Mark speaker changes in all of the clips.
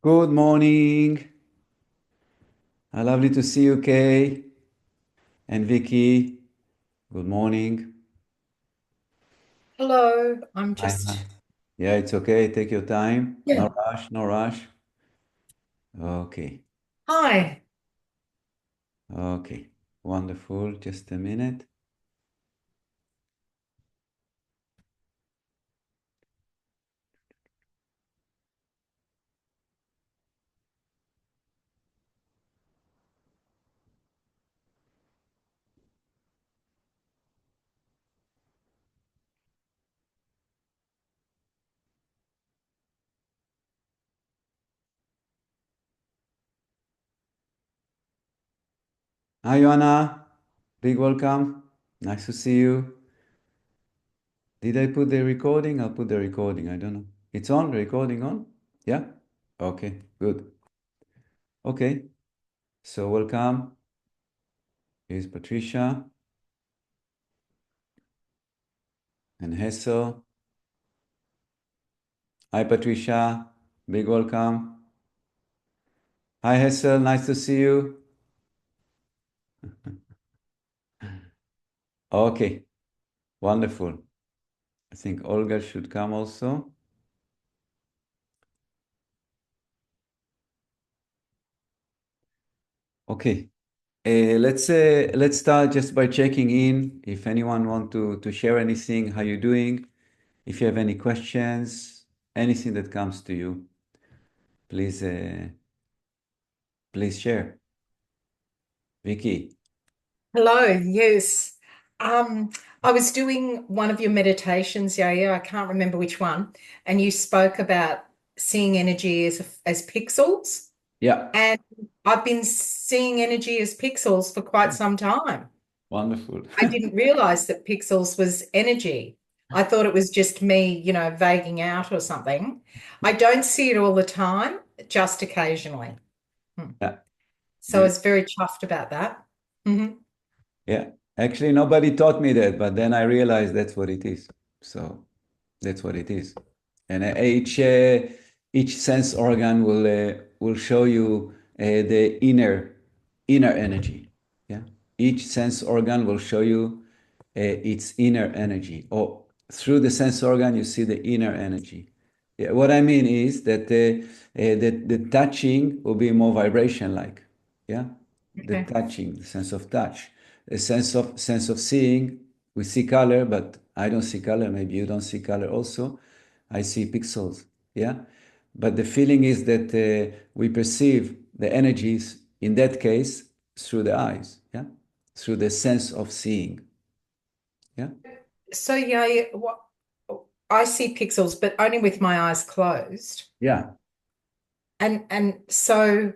Speaker 1: Good morning. Lovely to see you, Kay and Vicky. Good morning.
Speaker 2: Hello, I'm
Speaker 1: Hi.
Speaker 2: just,
Speaker 1: Yeah, it's okay. Take your time. No
Speaker 2: yeah.
Speaker 1: rush, no rush. Okay.
Speaker 2: Hi.
Speaker 1: Okay. Wonderful. Just a minute. Hi, Joanna. Big welcome. Nice to see you. Did I put the recording? I'll put the recording. I don't know. It's on? The recording on? Yeah? Okay, good. Okay. So welcome. Here's Patricia and Hessel. Hi, Patricia. Big welcome. Hi, Hessel. Nice to see you. Okay, wonderful. I think Olga should come also. Okay, let's start just by checking in. If anyone want to share anything, how you doing? If you have any questions, anything that comes to you, please please share. Vicky.
Speaker 2: Hello, yes. Um, I was doing one of your meditations, yeah, I can't remember which one, and you spoke about seeing energy as pixels,
Speaker 1: Yeah,
Speaker 2: and I've been seeing energy as pixels for quite some time.
Speaker 1: wonderful.
Speaker 2: I didn't realize that pixels was energy. I thought it was just me, vaguing out or something. I don't see it all the time, just occasionally.
Speaker 1: Yeah,
Speaker 2: So I
Speaker 1: good.
Speaker 2: was very chuffed about that. Mhm.
Speaker 1: Yeah, actually nobody taught me that, but then I realized that's what it is. So that's what it is. And each sense organ will show you the inner energy. Yeah, each sense organ will show you its inner energy. Or through the sense organ, you see the inner energy. Yeah, what I mean is that the touching will be more vibration like. Yeah, the
Speaker 2: Okay.
Speaker 1: touching, the sense of touch, a sense of seeing. We see color, but I don't see color. Maybe you don't see color also. I see pixels. Yeah, but the feeling is that we perceive the energies in that case through the eyes. Yeah, through the sense of seeing. Yeah,
Speaker 2: So yeah, what I see pixels, but only with my eyes closed.
Speaker 1: yeah.
Speaker 2: And so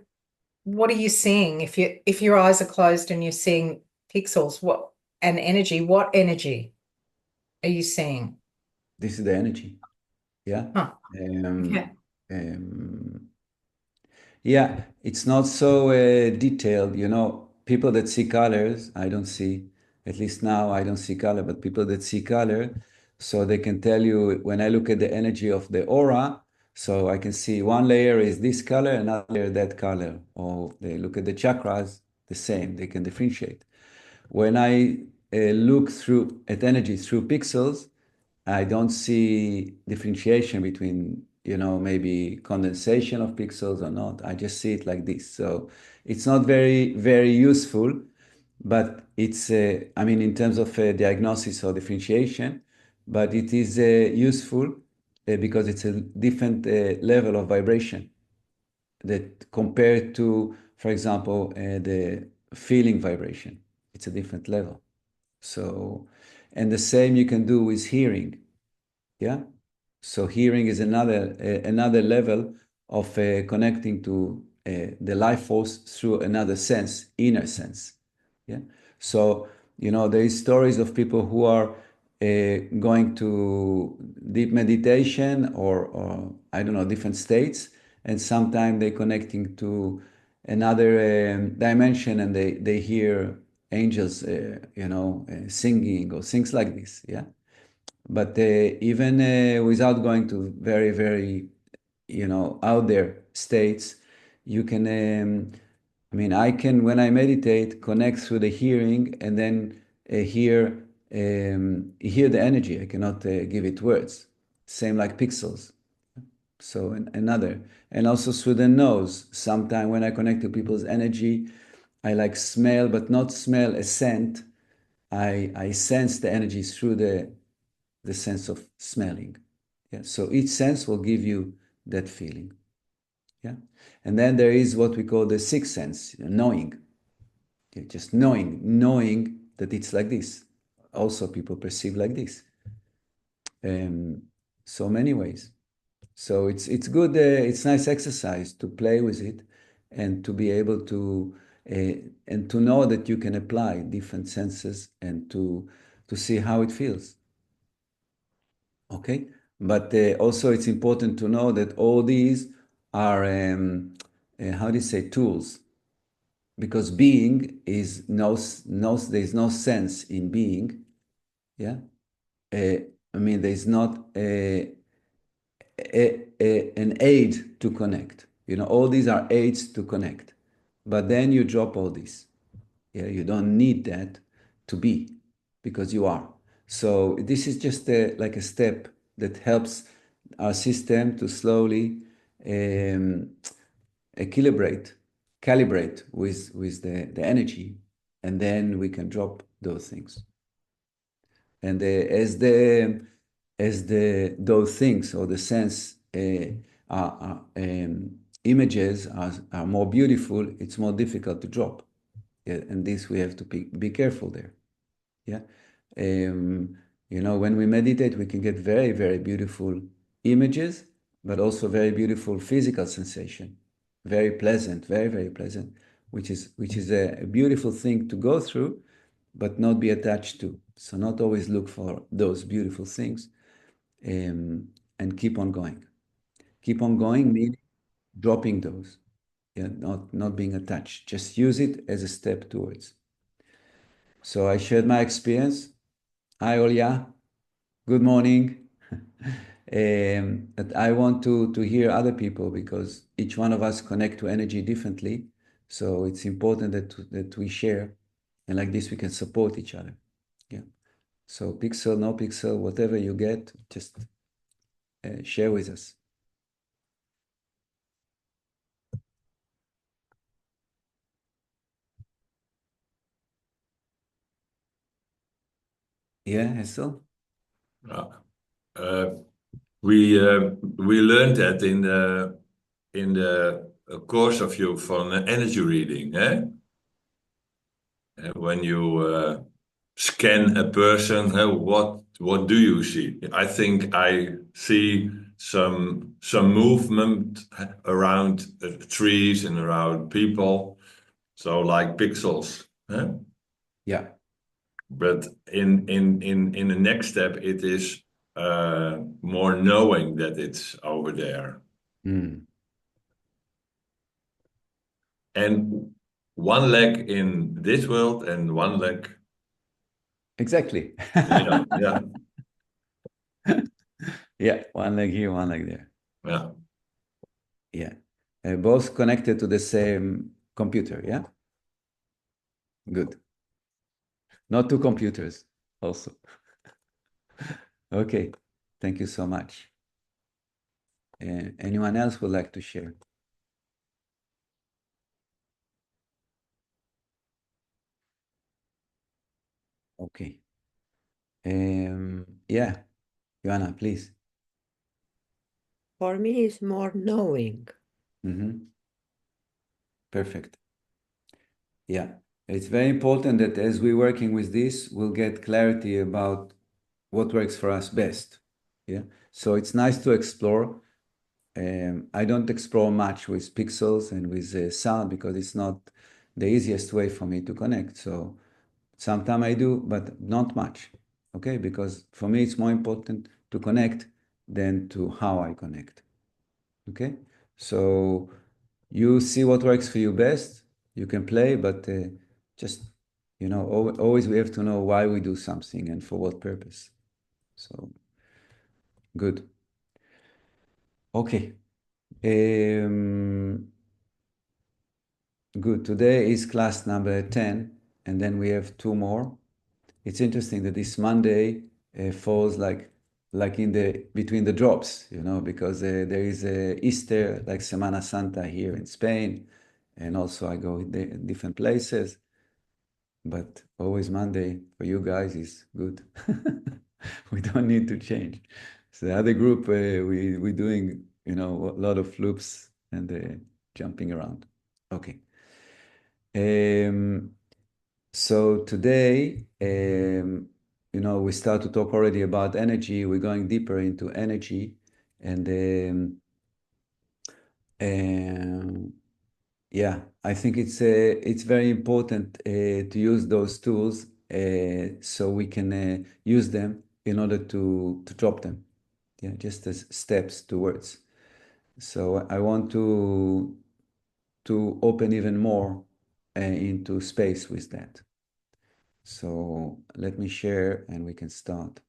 Speaker 2: what are you seeing if your eyes are closed and you're seeing pixels, what and energy, what energy are you seeing?
Speaker 1: This is the energy. Yeah.
Speaker 2: Huh.
Speaker 1: Um,
Speaker 2: Okay.
Speaker 1: um, Yeah, it's not so detailed. People that see colors, I don't see, at least now, I don't see color, but people that see color, so they can tell you when I look at the energy of the aura, so I can see one layer is this color, another layer that color, or they look at the chakras, the same, they can differentiate. When I look through at energy through pixels, I don't see differentiation between, maybe condensation of pixels or not. I just see it like this. So it's not very, very useful, but it's, I mean, in terms of diagnosis or differentiation, but it is useful because it's a different level of vibration that compared to, for example, the feeling vibration. It's a different level. So, and the same you can do with hearing. Yeah. So hearing is another level of connecting to the life force through another sense, inner sense. Yeah. So there is stories of people who are going to deep meditation or I don't know different states, and sometimes they're connecting to another dimension, and they hear angels, singing or things like this. Yeah. But even without going to very, very out there states, you can, I mean, I can, when I meditate, connect through the hearing and then hear the energy. I cannot give it words. Same like pixels. So another, and also through the nose. Sometime when I connect to people's energy, I like smell, but not smell a scent. I sense the energy through the sense of smelling. Yeah. So each sense will give you that feeling. Yeah. And then there is what we call the sixth sense, knowing. Yeah, just knowing that it's like this. Also, people perceive like this. Um, so many ways. So it's good. It's nice exercise to play with it, and to be able to and to know that you can apply different senses and to see how it feels. Okay, but also it's important to know that all these are how do you say, tools, because being is no there is no sense in being. Yeah, uh, I mean there is not an aid to connect. All these are aids to connect, but then you drop all these. Yeah, you don't need that to be, because you are. So this is just like a step that helps our system to slowly um, equilibrate, calibrate with the energy, and then we can drop those things. And as the those things or the sense images are more beautiful, it's more difficult to drop. Yeah, and this we have to be careful there. Yeah. Um, when we meditate, we can get very, very beautiful images, but also very beautiful physical sensation. Very pleasant, very, very pleasant, which is a beautiful thing to go through, but not be attached to. So not always look for those beautiful things, and keep on going. Keep on going, meaning dropping those. Yeah, not being attached. Just use it as a step towards. So I shared my experience. Hi, Olya. Good morning. But I want to hear other people, because each one of us connect to energy differently. So it's important that we share, and like this we can support each other. Yeah. So pixel, no pixel, whatever you get, just share with us. Yeah, Hessel?
Speaker 3: Uh, uh, we learned that in the course of you from energy reading, eh? When you scan a person, what do you see? I think I see some movement around trees and around people, so like pixels, eh?
Speaker 1: Yeah.
Speaker 3: But in the next step, it is more knowing that it's over there.
Speaker 1: Mm.
Speaker 3: And one leg in this world and one leg.
Speaker 1: Exactly.
Speaker 3: Yeah, yeah,
Speaker 1: Yeah, one leg here, one leg there.
Speaker 3: yeah.
Speaker 1: Yeah. Both connected to the same computer, yeah? Good. Not two computers, also. Okay. Thank you so much. Anyone else would like to share? Okay. Yeah, Joanna, please.
Speaker 4: For me, it's more knowing.
Speaker 1: Perfect. Yeah. It's very important that as we're working with this, we'll get clarity about what works for us best. Yeah. So it's nice to explore. I don't explore much with pixels and with sound, because it's not the easiest way for me to connect. So sometimes I do, but not much. Okay, because for me it's more important to connect than to how I connect. Okay, so you see what works for you best. You can play, but just always we have to know why we do something and for what purpose. So good. Okay. Good. Today is class number 10, and then we have two more. It's interesting that this Monday falls like in the between the drops, because there is Easter, like Semana Santa here in Spain, and also I go different places. But always Monday for you guys is good. We don't need to change. So the other group, we're doing, a lot of loops and jumping around. Okay. So today, we start to talk already about energy. We're going deeper into energy, and yeah, I think it's very important to use those tools so we can use them in order to drop them. Yeah, just as steps towards. So I want to open even more into space with that. So let me share and we can start.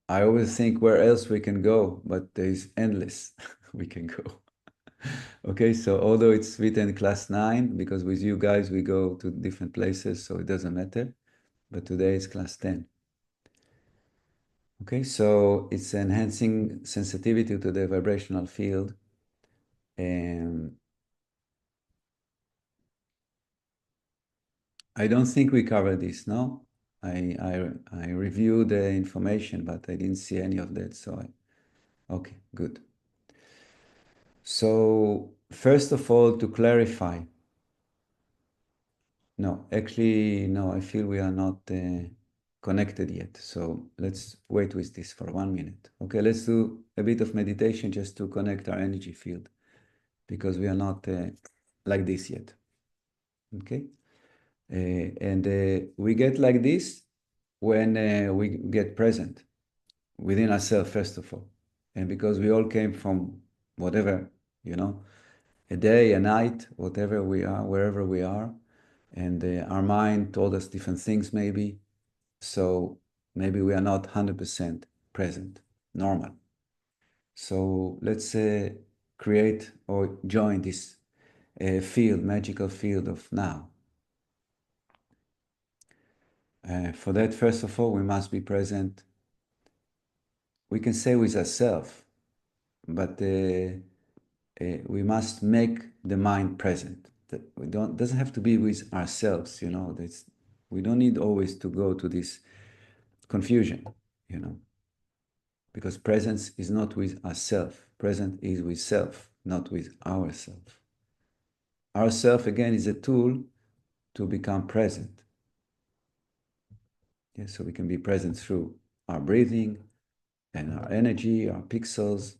Speaker 1: I always think where else we can go, but there is endless we can go. Okay, so although it's written class 9, because with you guys we go to different places, so it doesn't matter. But today it's class 10. Okay, so it's enhancing sensitivity to the vibrational field. And I don't think we covered this, no? I reviewed the information, but I didn't see any of that, so okay, good. So first of all, to clarify, no, actually, no, I feel we are not connected yet. So let's wait with this for 1 minute. Okay, let's do a bit of meditation just to connect our energy field because we are not like this yet. Okay, and we get like this when we get present within ourselves, first of all, and because we all came from whatever, a day, a night, whatever we are, wherever we are. And our mind told us different things, maybe. So maybe we are not 100% present, normal. So let's create or join this field, magical field of now. For that, first of all, we must be present. We can say with ourselves, but we must make the mind present. That we don't doesn't have to be with ourselves, That's we don't need always to go to this confusion, because presence is not with ourself. Present is with self, not with ourself. Ourself again is a tool to become present. Yeah, so we can be present through our breathing and our energy, our pixels,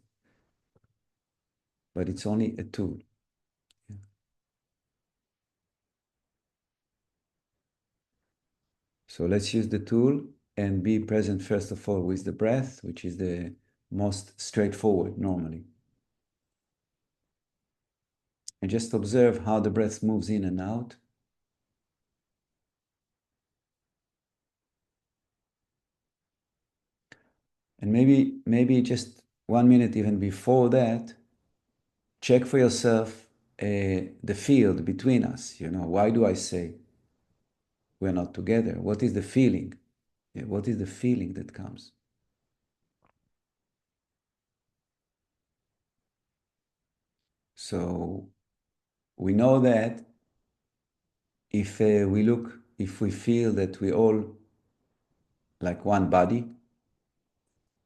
Speaker 1: but it's only a tool. So let's use the tool and be present first of all with the breath, which is the most straightforward normally. And just observe how the breath moves in and out. And maybe just 1 minute even before that, check for yourself the field between us. Why do I say we're not together? What is the feeling? Yeah, what is the feeling that comes? So we know that if we feel that we all like one body,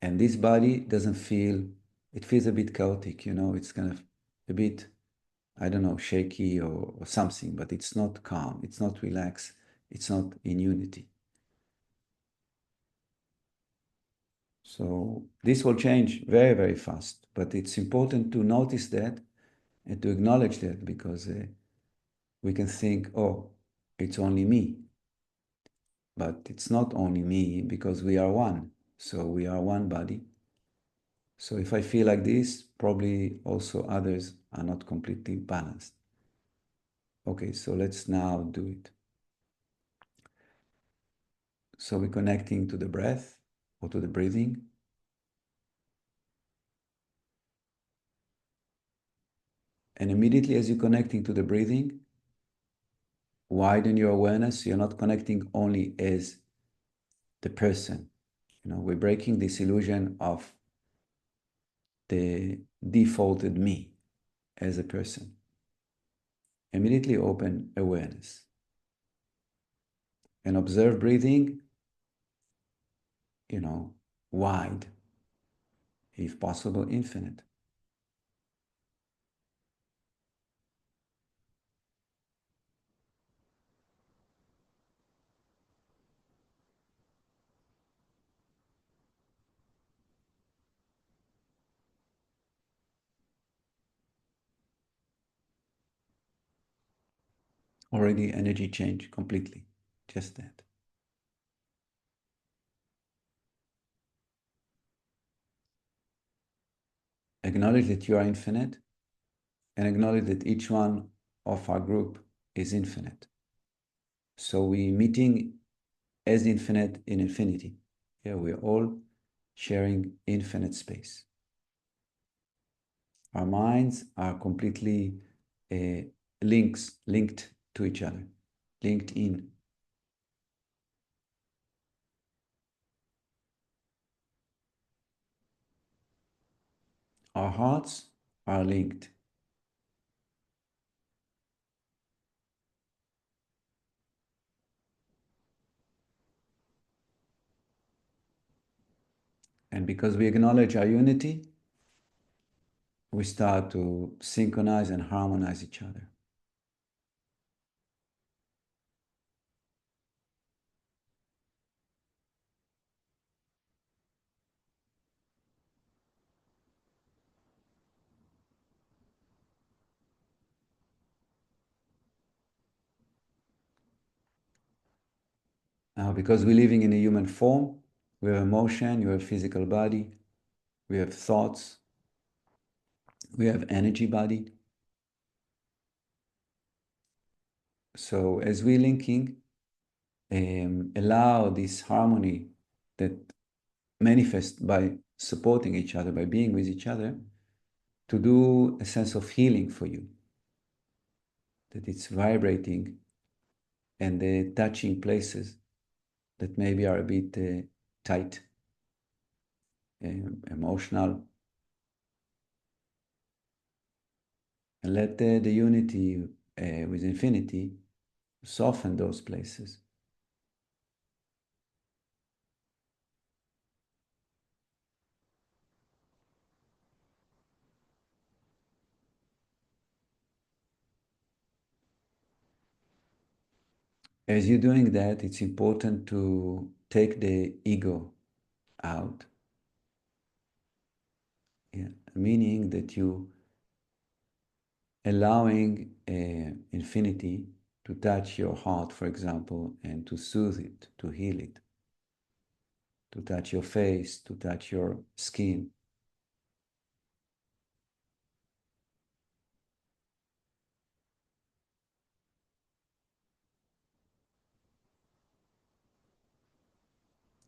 Speaker 1: and this body doesn't feel, it feels a bit chaotic, it's kind of a bit, I don't know, shaky or something, but it's not calm, it's not relaxed, it's not in unity. So this will change very, very fast, but it's important to notice that and to acknowledge that, because we can think, oh, it's only me. But it's not only me, because we are one. So we are one body. So if I feel like this, probably also others are not completely balanced. Okay, so let's now do it. So we're connecting to the breath. or to the breathing. And immediately as you're connecting to the breathing, widen your awareness. You're not connecting only as the person. We're breaking this illusion of the defaulted me as a person. Immediately open awareness and observe breathing, wide, if possible, infinite. Already energy change completely, just that. Acknowledge that you are infinite and acknowledge that each one of our group is infinite. So we're meeting as infinite in infinity. Yeah, we're all sharing infinite space. Our minds are completely linked to each other, linked in. Our hearts are linked. And because we acknowledge our unity, we start to synchronize and harmonize each other. Now, because we're living in a human form, we have emotion, you have physical body, we have thoughts, we have energy body. So as we're linking, allow this harmony that manifests by supporting each other, by being with each other, to do a sense of healing for you. That it's vibrating and touching places that maybe are a bit tight, emotional. And let the unity with infinity soften those places. As you're doing that, it's important to take the ego out. Yeah. Meaning that you allowing infinity to touch your heart, for example, and to soothe it, to heal it, to touch your face, to touch your skin.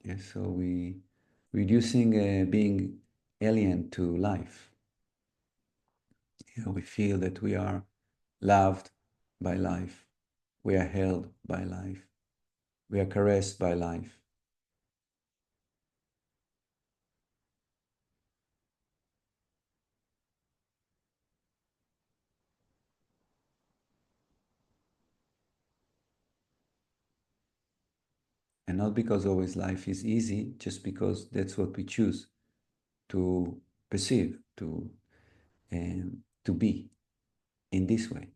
Speaker 1: Yeah, so we reducing being alien to life. We feel that we are loved by life, we are held by life, we are caressed by life. And not because always life is easy, just because that's what we choose to perceive, to be in this way.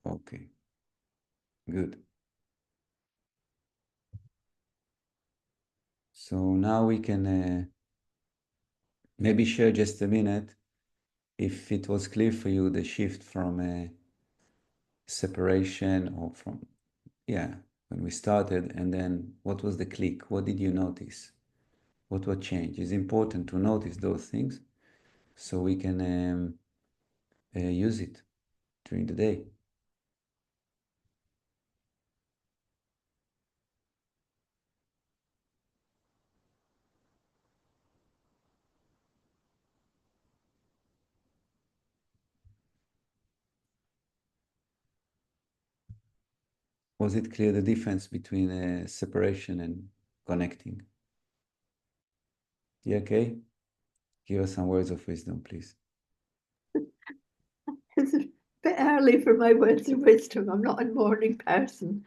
Speaker 1: Okay, good. So now we can maybe share just a minute if it was clear for you the shift from separation or from, yeah, when we started, and then what was the click? What did you notice? What changed? It's important to notice those things so we can use it during the day. Was it clear the difference between separation and connecting? Yeah, okay? Give us some words of wisdom, please.
Speaker 4: It's a bit early for my words of wisdom. I'm not a morning person.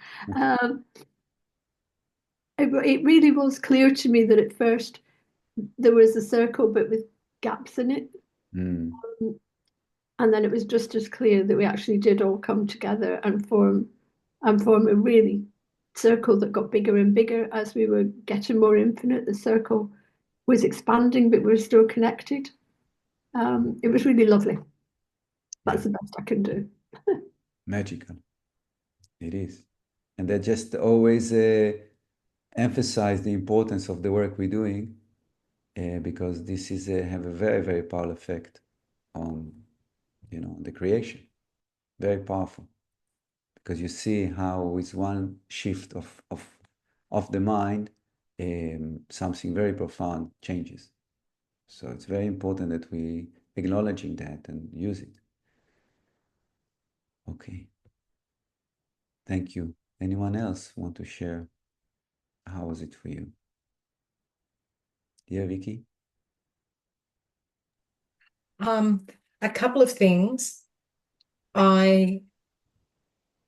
Speaker 4: It really was clear to me that at first there was a circle, but with gaps in it.
Speaker 1: Mm.
Speaker 4: And then it was just as clear that we actually did all come together and form a really circle that got bigger and bigger as we were getting more infinite. The circle was expanding, but we were still connected. It was really lovely. That's the best I can do.
Speaker 1: Magical. It is. And that just always emphasize the importance of the work we're doing because this is have a very, very powerful effect on, the creation. Very powerful. Because you see how with one shift of the mind, something very profound changes. So it's very important that we acknowledging that and use it. Okay. Thank you. Anyone else want to share? How was it for you? Yeah, Vicky?
Speaker 2: A couple of things. I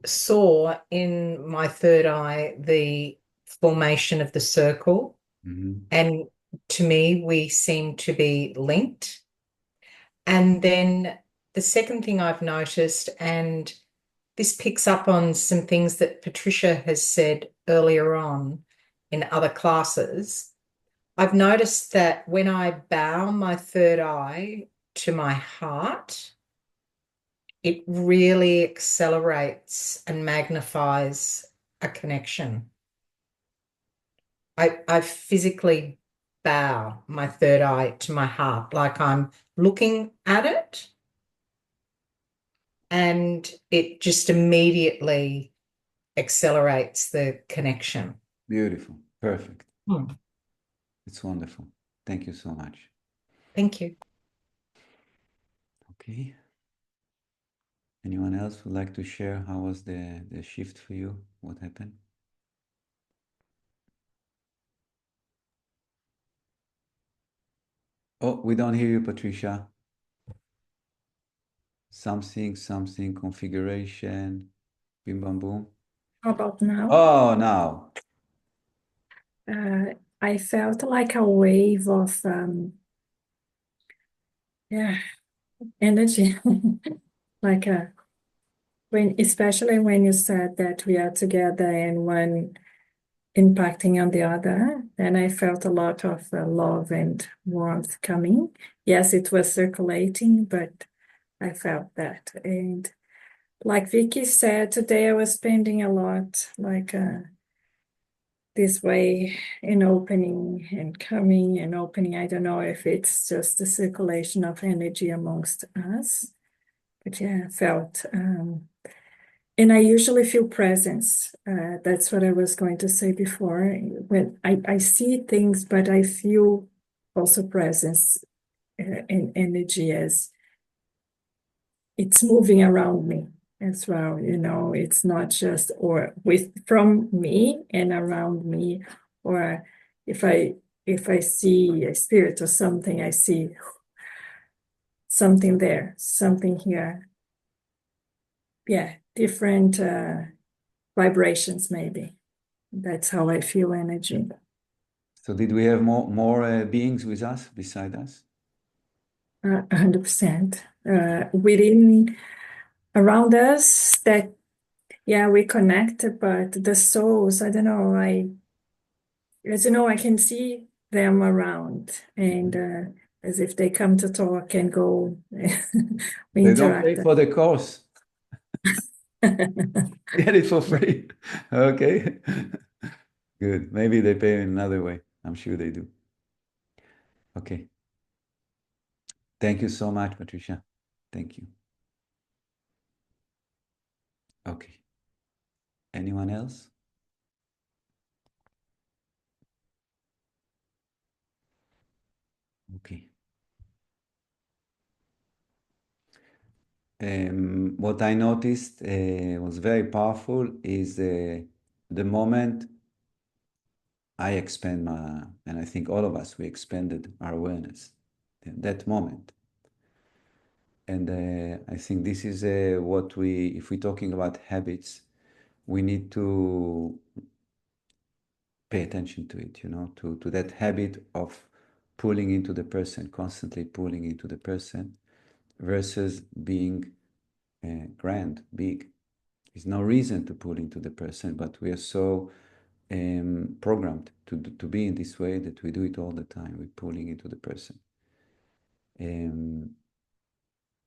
Speaker 2: saw in my third eye the formation of the circle, and to me, we seem to be linked. And then the second thing I've noticed, and this picks up on some things that Patricia has said earlier on in other classes. I've noticed that when I bow my third eye to my heart, it really accelerates and magnifies a connection. I physically bow my third eye to my heart, like I'm looking at it, and it just immediately accelerates the connection.
Speaker 1: Beautiful. Perfect.
Speaker 2: Hmm.
Speaker 1: It's wonderful. Thank you so much.
Speaker 2: Thank you.
Speaker 1: Okay. Anyone else would like to share how was the shift for you? What happened? Oh, we don't hear you, Patricia. Something, configuration, bim bam boom.
Speaker 5: How about now?
Speaker 1: Oh, now.
Speaker 5: I felt like a wave of energy, like especially when you said that we are together and one impacting on the other, then I felt a lot of love and warmth coming. Yes, it was circulating, but I felt that. And like Vicky said, today I was spending a lot like this way in opening and coming and opening. I don't know if it's just the circulation of energy amongst us, but yeah, I felt. And I usually feel presence. That's what I was going to say before. When I see things, but I feel also presence and energy as it's moving around me as well. It's not just from me and around me, or if I see a spirit or something, I see something there, something here. Yeah, different vibrations maybe. That's how I feel energy.
Speaker 1: So did we have more beings with us, beside us?
Speaker 5: 100%. Within, around us, that, yeah, we connect, but the souls, I don't know, as you know, I can see them around, and as if they come to talk and go, we
Speaker 1: They don't
Speaker 5: interact.
Speaker 1: pay for the course. Get it for free. Okay. Good. Maybe they pay in another way. I'm sure they do. Okay. Thank you so much, Patricia. Thank you. Okay. Anyone else? Okay. What I noticed was very powerful is the moment I expand and I think all of us, we expanded our awareness, that moment. And I think this is what if we're talking about habits, we need to pay attention to it, to that habit of pulling into the person, constantly pulling into the person versus being grand, big. There's no reason to pull into the person, but we are so programmed to be in this way that we do it all the time. We're pulling into the person. And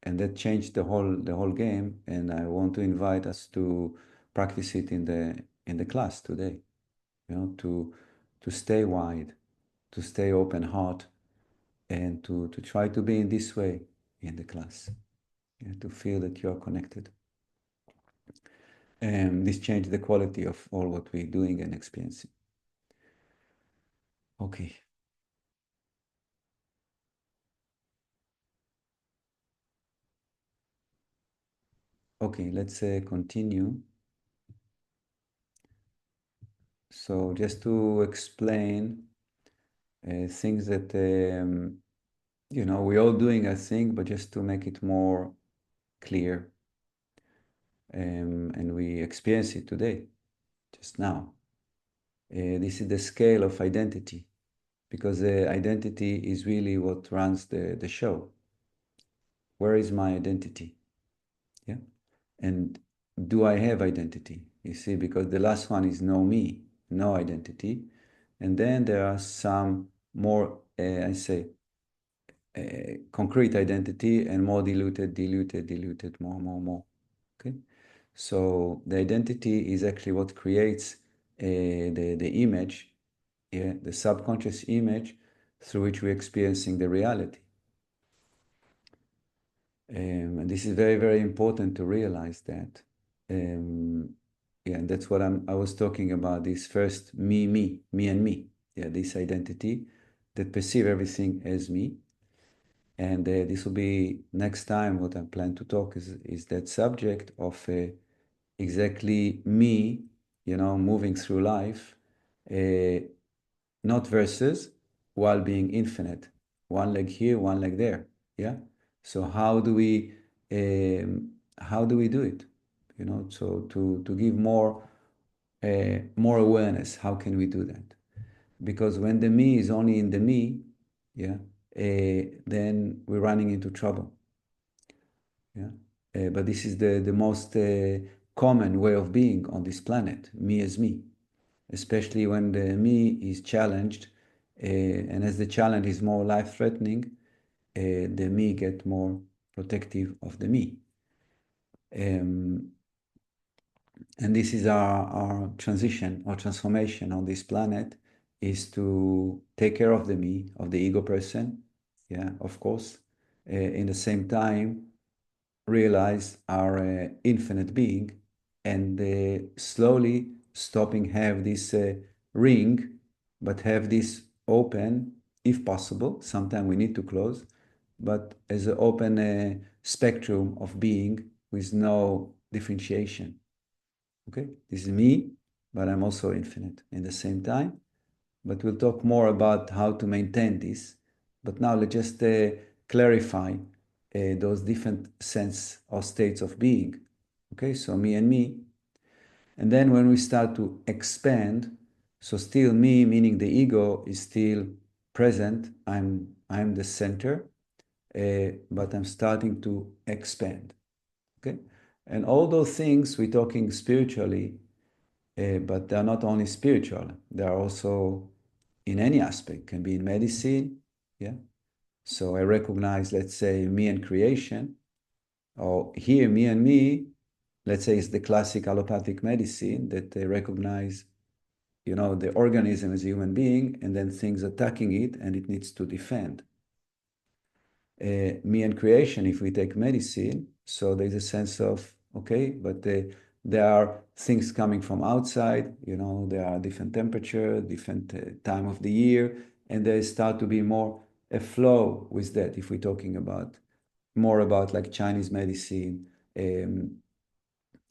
Speaker 1: that changed the whole game. And I want to invite us to practice it in the class today. To stay wide, to stay open heart, and to try to be in this way in the class. To feel that you are connected. And this changed the quality of all what we're doing and experiencing. Okay. Okay, let's continue. So just to explain things that, we're all doing, I think, but just to make it more clear. And we experience it today, just now. This is the scale of identity, because identity is really what runs the show. Where is my identity? Yeah. And do I have identity? You see, because the last one is no me, no identity. And then there are some more, concrete identity and more diluted, more. Okay. So the identity is actually what creates the image, the subconscious image through which we're experiencing the reality. And this is very, very important to realize that. And that's what I was talking about, this first me and me. Yeah, this identity that perceive everything as me. And this will be next time what I plan to talk is that subject of exactly me, moving through life, not versus, while being infinite. One leg here, one leg there. Yeah. So how do we do it? So to give more awareness, how can we do that? Because when the me is only in the me, yeah, then we're running into trouble. Yeah. But this is the most common way of being on this planet, me as me. Especially when the me is challenged, and as the challenge is more life-threatening, the me get more protective of the me. And this is our transition or transformation on this planet, is to take care of the me, of the ego person, yeah, of course, in the same time realize our infinite being, and slowly stopping have this ring, but have this open, if possible. Sometimes we need to close, but as an open spectrum of being with no differentiation. Okay, this is me, but I'm also infinite in the same time. But we'll talk more about how to maintain this. But now let's just clarify those different sense or states of being. Okay, so me and me. And then when we start to expand, so still me, meaning the ego, is still present. I'm the center, but I'm starting to expand. Okay, and all those things we're talking spiritually, but they're not only spiritual. They are also in any aspect. Can be in medicine. Yeah. So I recognize, let's say, me and creation, or here me and me, let's say it's the classic allopathic medicine that they recognize, the organism as a human being, and then things attacking it, and it needs to defend. Me and creation, if we take medicine, so there's a sense of, okay, but there are things coming from outside, there are different temperature, different time of the year, and there start to be more a flow with that if we're talking more about like Chinese medicine,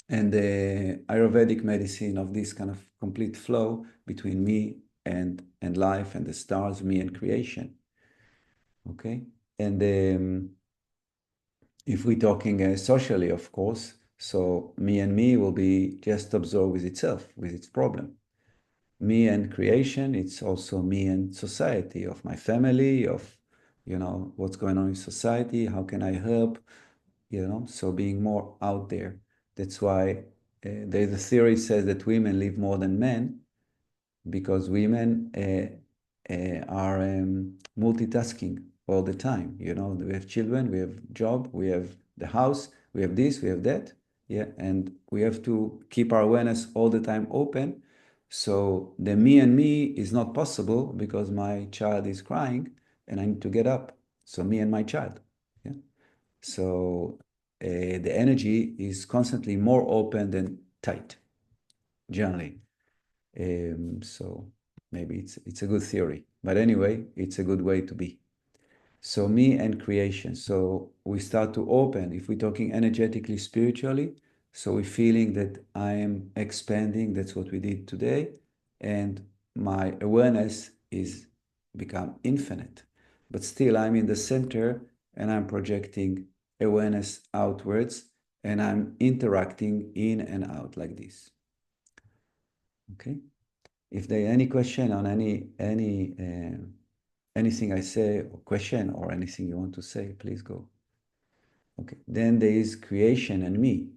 Speaker 1: and the Ayurvedic medicine, of this kind of complete flow between me and life and the stars, me and creation. Okay, and if we're talking socially, of course, so me will be just absorbed with itself, with its problem. Me and creation, it's also me and society, of my family, of what's going on in society, how can I help, so being more out there. That's why there's a theory says that women live more than men, because women are multitasking all the time. We have children, we have job, we have the house, we have this, we have that. Yeah, and we have to keep our awareness all the time open. So the me and me is not possible because my child is crying and I need to get up. So me and my child. Yeah. So the energy is constantly more open than tight, generally. So maybe it's a good theory, but anyway, it's a good way to be. So me and creation. So we start to open, if we're talking energetically, spiritually, so we're feeling that I am expanding. That's what we did today. And my awareness is become infinite, but still I'm in the center and I'm projecting awareness outwards and I'm interacting in and out like this. Okay. If there any question on anything I say, or question, or anything you want to say, please go. Okay, then there is creation and me.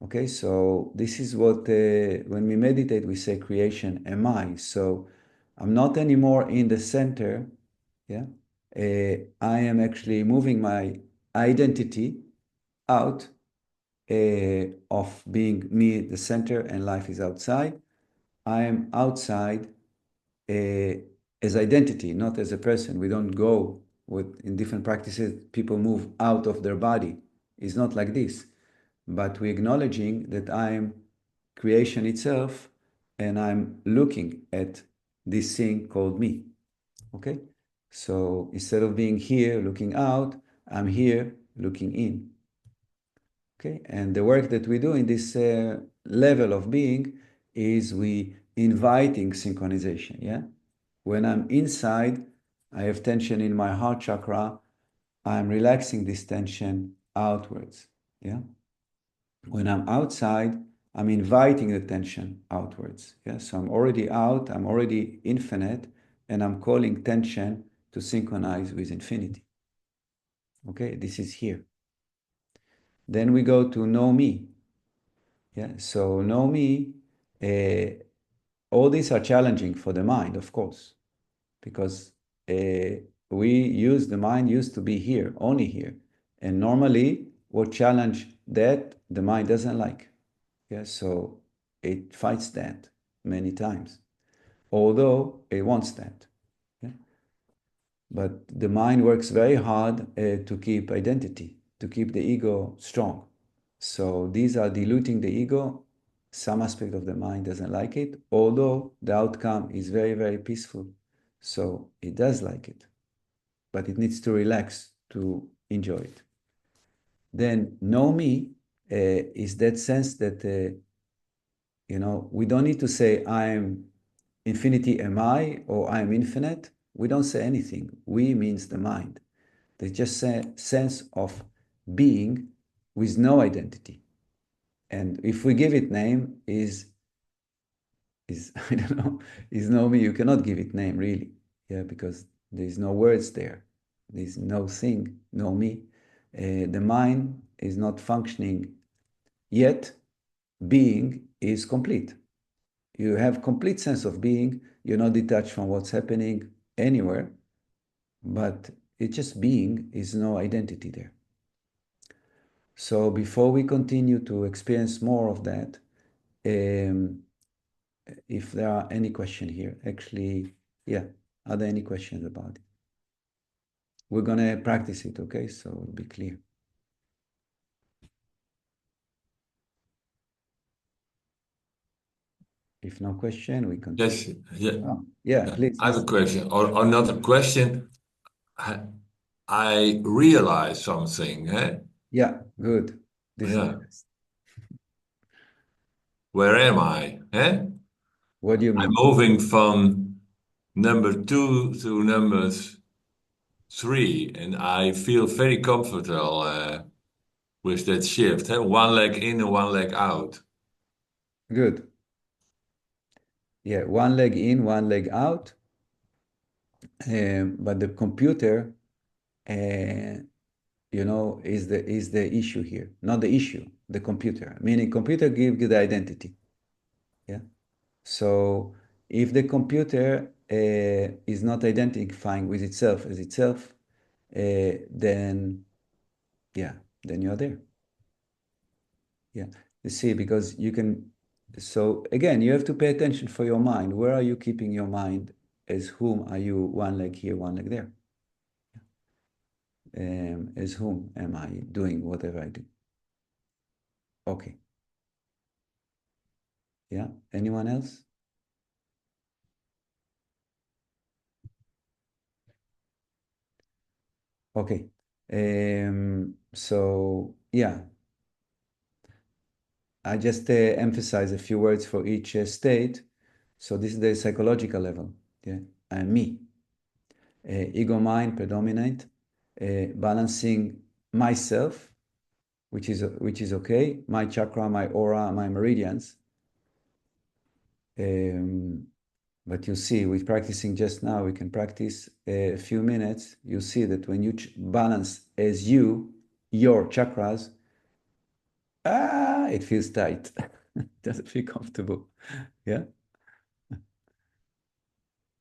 Speaker 1: Okay, so this is what, when we meditate, we say creation, am I. So I'm not anymore in the center, yeah? I am actually moving my identity out of being me, the center, and life is outside. I am outside as identity, not as a person. We don't go in different practices, people move out of their body. It's not like this. But we're acknowledging that I'm creation itself and I'm looking at this thing called me. Okay? So instead of being here looking out, I'm here looking in. Okay? And the work that we do in this level of being is we inviting synchronization. Yeah? When I'm inside, I have tension in my heart chakra. I'm relaxing this tension outwards. Yeah. When I'm outside, I'm inviting the tension outwards. Yeah. So I'm already out, I'm already infinite, and I'm calling tension to synchronize with infinity. Okay, this is here. Then we go to know me. Yeah. So know me, all these are challenging for the mind, of course, because the mind used to be here, only here. And normally what challenge that the mind doesn't like. Yeah, so it fights that many times, although it wants that. Yeah? But the mind works very hard to keep identity, to keep the ego strong. So these are diluting the ego. Some aspect of the mind doesn't like it, although the outcome is very, very peaceful. So it does like it, but it needs to relax to enjoy it. Then know me is that sense that, we don't need to say I am infinity, am I, or I am infinite. We don't say anything. We means the mind. There's just a sense of being with no identity. And if we give it name, is I don't know, is know me. You cannot give it name really, yeah, because there's no words there. There's no thing, know me. The mind is not functioning yet. Being is complete. You have complete sense of being. You're not detached from what's happening anywhere, but it's just being, is no identity there. So before we continue to experience more of that, if there are any questions here, actually, yeah, are there any questions about it? We're gonna practice it, okay? So it'll be clear. If no question, we continue.
Speaker 3: Yes, yeah.
Speaker 1: Oh, yeah, please.
Speaker 3: I have a question, or not a question. I realized something. Eh?
Speaker 1: Yeah, good. This is the
Speaker 3: Yeah.
Speaker 1: best.
Speaker 3: Where am I? Eh?
Speaker 1: What do you
Speaker 3: I'm
Speaker 1: mean?
Speaker 3: moving from number 2 to number 3, and I feel very comfortable with that shift. Eh? One leg in and one leg out.
Speaker 1: Good. Yeah, one leg in, one leg out. But the computer, is the issue here. Not the issue, the computer. Meaning computer gives you the identity. Yeah. So if the computer is not identifying with itself as itself, then yeah, then you're there. Yeah. You see, because you can, so again, you have to pay attention for your mind. Where are you keeping your mind? As whom are you one leg here, one leg there? As whom am I doing whatever I do? Okay. Yeah. Anyone else? Okay. So yeah, I just emphasize a few words for each state. So this is the psychological level. Yeah. And me, ego mind predominant, balancing myself, which is okay. My chakra, my aura, my meridians. But you see, with practicing just now, we can practice a few minutes. You see that when you balance as your chakras, it feels tight. Doesn't feel comfortable. Yeah.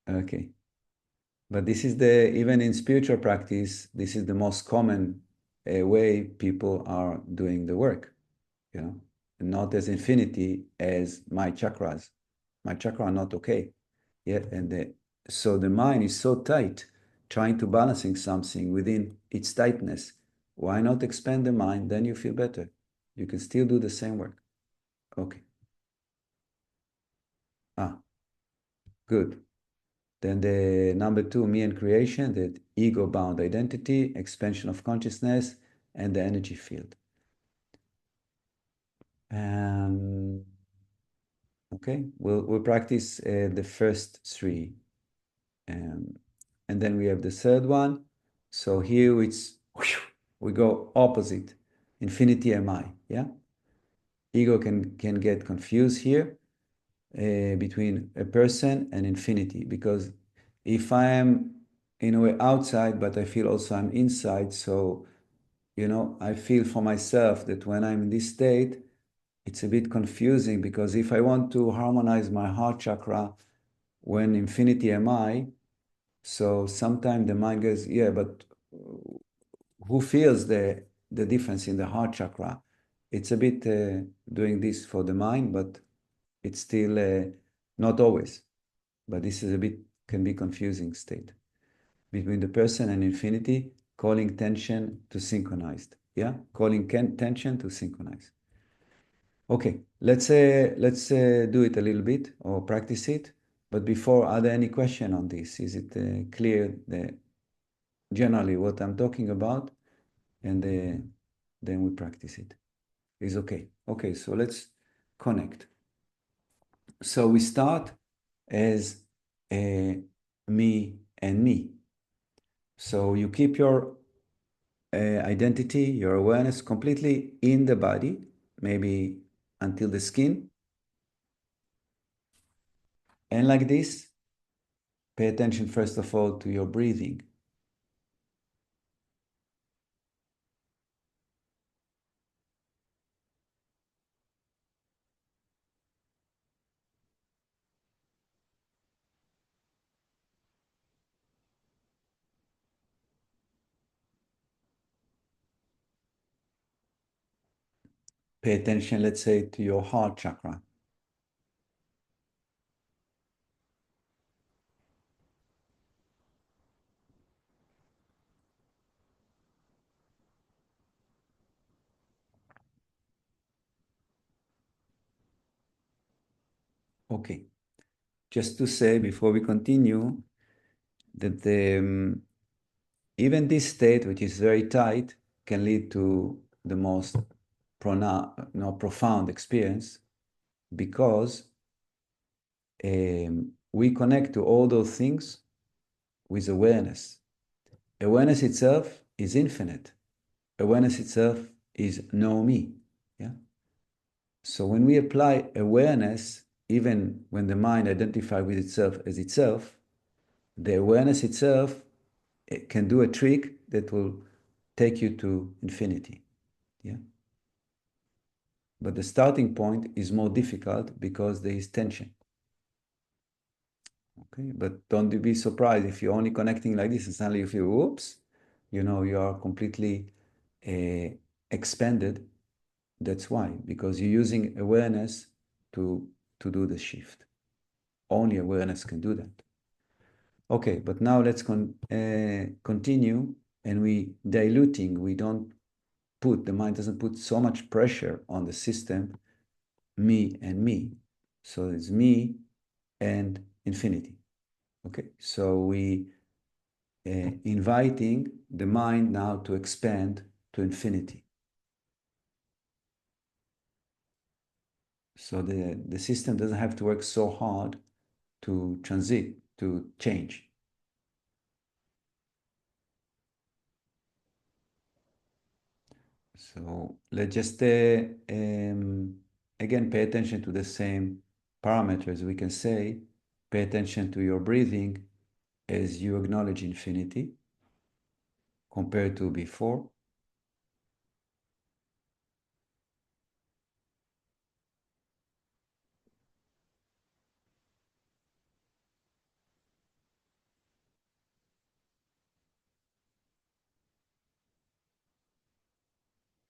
Speaker 1: Okay. But this is even in spiritual practice, this is the most common way people are doing the work, not as infinity as my chakras. My chakra are not okay. Yeah. So the mind is so tight, trying to balancing something within its tightness. Why not expand the mind? Then you feel better. You can still do the same work. Okay. Good. Then the number 2, me and creation, the ego-bound identity, expansion of consciousness, and the energy field. Okay, we'll practice the first 3. And then we have the third one. So here we go opposite, infinity mi, yeah? Ego can get confused here between a person and infinity, because if I am in a way outside, but I feel also I'm inside, so I feel for myself that when I'm in this state, it's a bit confusing, because if I want to harmonize my heart chakra when infinity am I, so sometimes the mind goes, yeah, but who feels the difference in the heart chakra? It's a bit doing this for the mind, but it's still not always. But this is can be confusing state between the person and infinity, calling tension to synchronized. Yeah, calling tension to synchronize. Okay, let's do it a little bit or practice it. But before, are there any question on this? Is it clear generally what I'm talking about? And then we practice it. Is okay. Okay, so let's connect. So we start as me and me. So you keep your identity, your awareness completely in the body, maybe until the skin. And like this, pay attention first of all to your breathing. pay attention, let's say, to your heart chakra. Okay, just to say before we continue that even this state, which is very tight, can lead to the most profound experience, because we connect to all those things with awareness. Awareness itself is infinite. Awareness itself is know me. Yeah. So when we apply awareness, even when the mind identifies with itself as itself, the awareness itself, it can do a trick that will take you to infinity. Yeah. But the starting point is more difficult because there is tension. Okay, but don't be surprised if you're only connecting like this and suddenly you feel, whoops, you are completely expanded. That's why, because you're using awareness to do the shift. Only awareness can do that. Okay, but now let's continue, and we diluting. We don't the mind doesn't put so much pressure on the system, me and me. So it's me and infinity. Okay, so we inviting the mind now to expand to infinity. So the system doesn't have to work so hard to to change. So let's just again pay attention to the same parameters. We can say, pay attention to your breathing as you acknowledge infinity compared to before.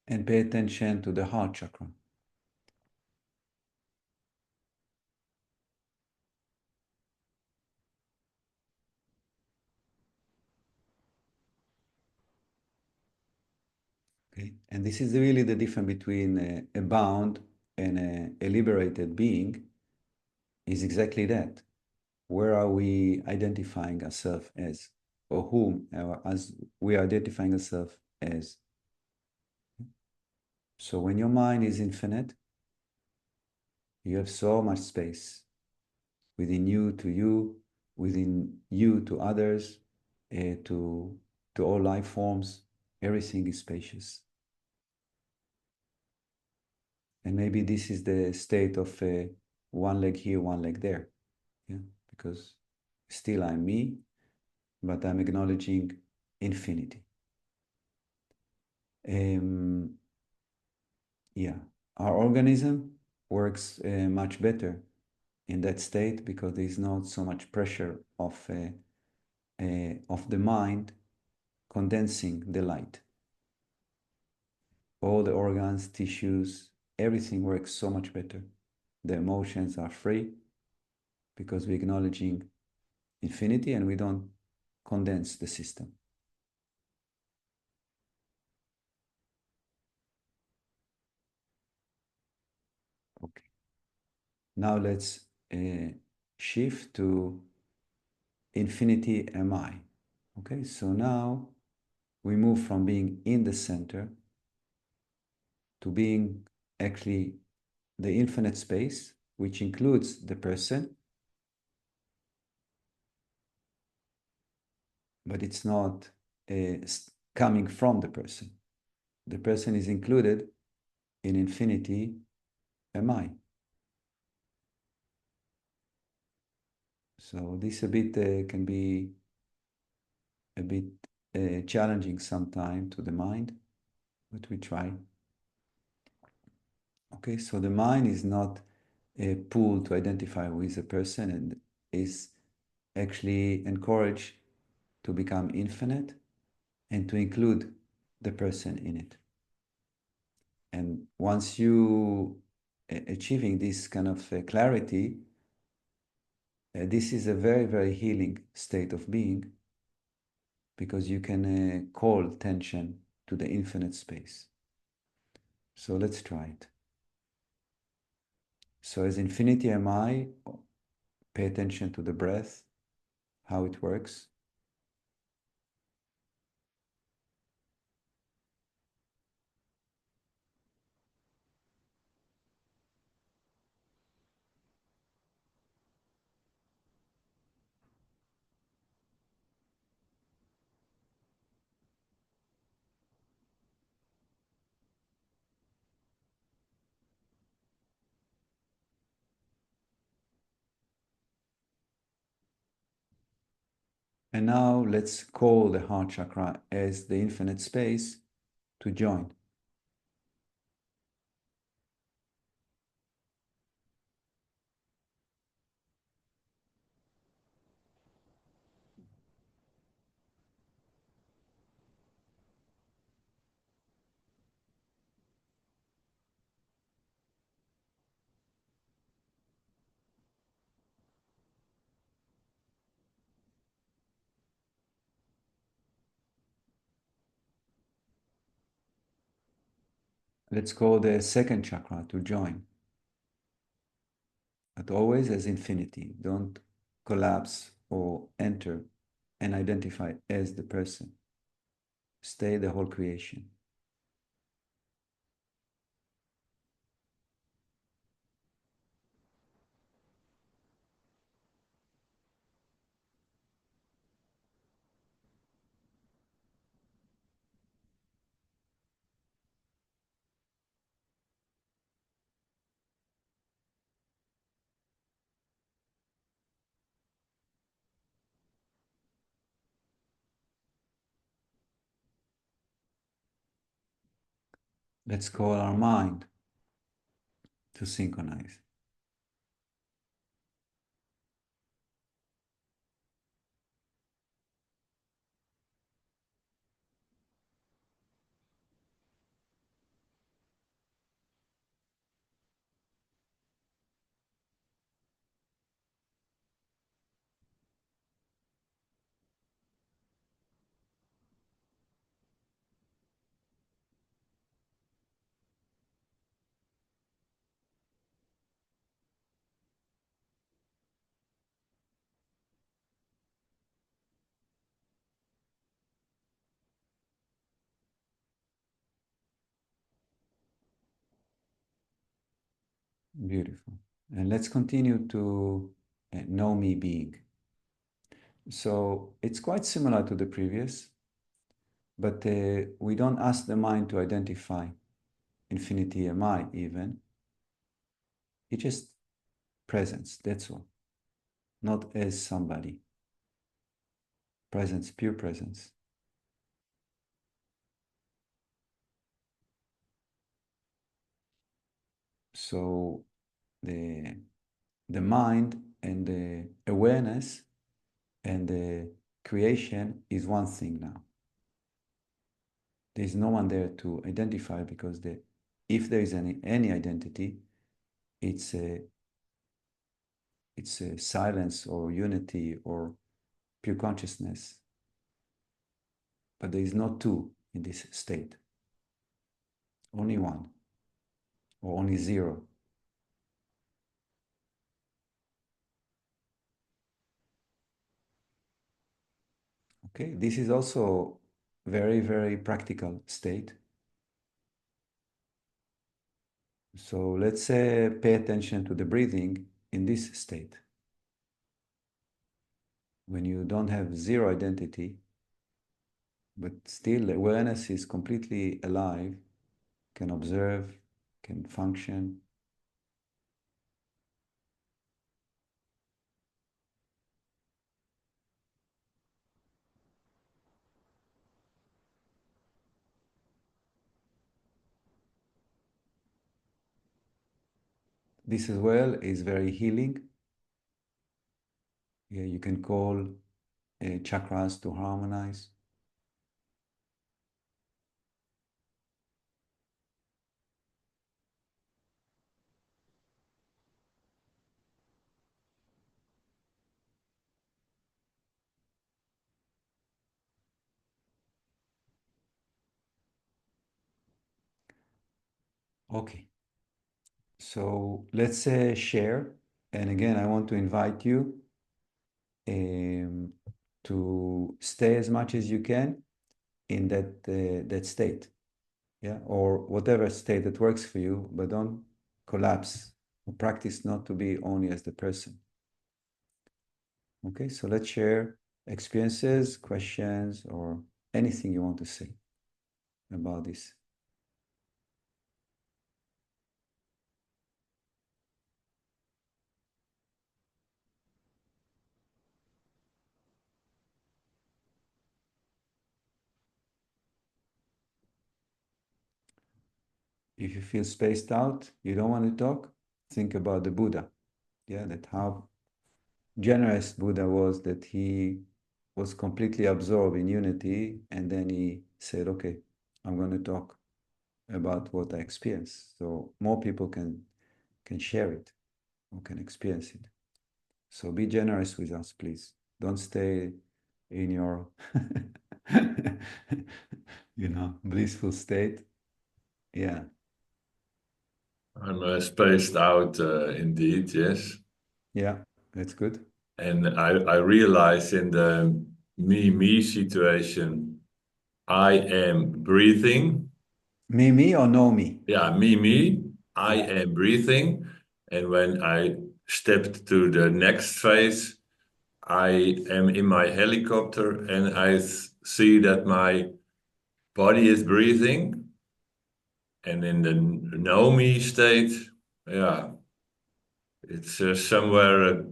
Speaker 1: And pay attention to the heart chakra. Okay? And this is really the difference between a bound and a liberated being, is exactly that. Where are we identifying ourselves as, or whom as we are identifying ourselves as? So when your mind is infinite, you have so much space within you, within you to others, to all life forms. Everything is spacious. And maybe this is the state of one leg here, one leg there. Yeah, because still I'm me, but I'm acknowledging infinity. Yeah, our organism works much better in that state because there is not so much pressure of the mind condensing the light. All the organs, tissues, everything works so much better. The emotions are free because we're acknowledging infinity and we don't condense the system. Okay. Now let's shift to infinity am I. Okay, so now we move from being in the center to being actually the infinite space, which includes the person, but it's not coming from the person. The person is included in infinity am I. So this a bit can be a bit challenging sometimes to the mind, but we try. Okay, so the mind is not a pool to identify with a person and is actually encouraged to become infinite and to include the person in it. And once you achieving this kind of clarity, this is a very, very healing state of being, because you can call tension to the infinite space. So let's try it. So as infinity am I, pay attention to the breath, how it works. And now let's call the heart chakra as the infinite space to join. Let's call the second chakra to join, but always as infinity. Don't collapse or enter and identify as the person. Stay the whole creation. Let's call our mind to synchronize. Beautiful. And let's continue to know me being. So it's quite similar to the previous, but we don't ask the mind to identify infinity am I even. It's just presence, that's all. Not as somebody. Presence, pure presence. So the mind and the awareness and the creation is one thing now. There's no one there to identify, because if there is any identity, it's a silence or unity or pure consciousness. But there is no two in this state. Only one, or only zero. Okay, this is also very, very practical state. So let's pay attention to the breathing in this state. When you don't have zero identity, but still awareness is completely alive, can observe, can function. This as well is very healing. Yeah, you can call chakras to harmonize. Okay. So let's share. And again, I want to invite you to stay as much as you can in that state. Yeah, or whatever state that works for you, but don't collapse. Practice not to be only as the person. Okay, so let's share experiences, questions, or anything you want to say about this. If you feel spaced out, you don't want to talk, think about the Buddha. Yeah, that how generous Buddha was, that he was completely absorbed in unity, and then he said, okay, I'm going to talk about what I experienced. So more people can share it or can experience it. So be generous with us, please. Don't stay in your blissful state. Yeah.
Speaker 3: I'm spaced out, indeed, yes.
Speaker 1: Yeah, that's good.
Speaker 3: And I realize in the me situation, I am breathing.
Speaker 1: Me or no me?
Speaker 3: Yeah, me. I
Speaker 1: Yeah.
Speaker 3: am breathing. And when I stepped to the next phase, I am in my helicopter and I see that my body is breathing. And in the know me state, yeah, it's somewhere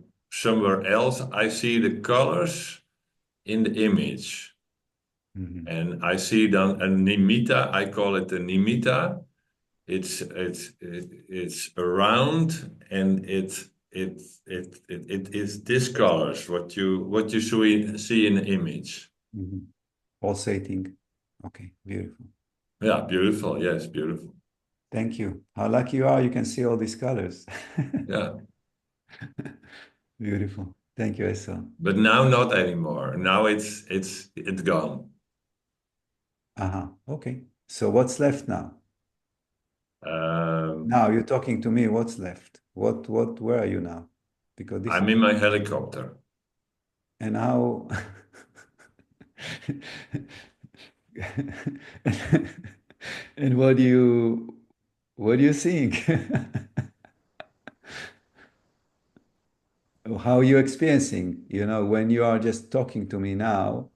Speaker 3: else. I see the colors in the image.
Speaker 1: Mhm.
Speaker 3: And I see then a nimitta, I call it a nimitta. It's around and it is this colors what you see in the image.
Speaker 1: Mhm. Pulsating. Okay, beautiful.
Speaker 3: Yeah, beautiful. Yes, beautiful.
Speaker 1: Thank you. How lucky you are, you can see all these colors.
Speaker 3: Yeah.
Speaker 1: Beautiful. Thank you, Esson.
Speaker 3: But now not anymore. Now it's gone.
Speaker 1: Uh-huh. Okay. So what's left now?
Speaker 3: Um,
Speaker 1: Now you're talking to me. What's left? Where are you now? Because this
Speaker 3: I'm in my helicopter.
Speaker 1: and how and what do you think? How are you experiencing, when you are just talking to me now,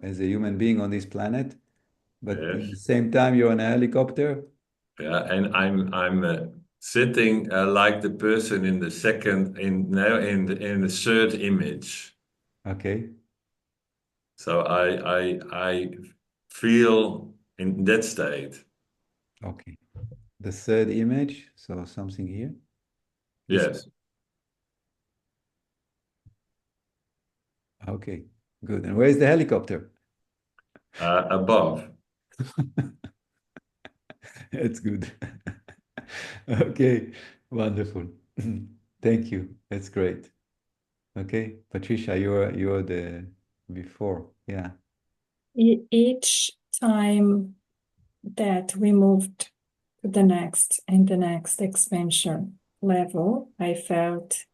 Speaker 1: as a human being on this planet, but at the
Speaker 3: Yes.
Speaker 1: same time you're on a helicopter?
Speaker 3: Yeah, and I'm sitting like the person in the second in now in the third image.
Speaker 1: Okay.
Speaker 3: So I feel in that state.
Speaker 1: Okay. The third image, so something here. This.
Speaker 3: Yes,
Speaker 1: Okay, good. And where's the helicopter?
Speaker 3: above.
Speaker 1: That's good. Okay, wonderful. Thank you. That's great. Okay, Patricia, you're the before. Yeah.
Speaker 5: Each time that we moved to the next expansion level, I felt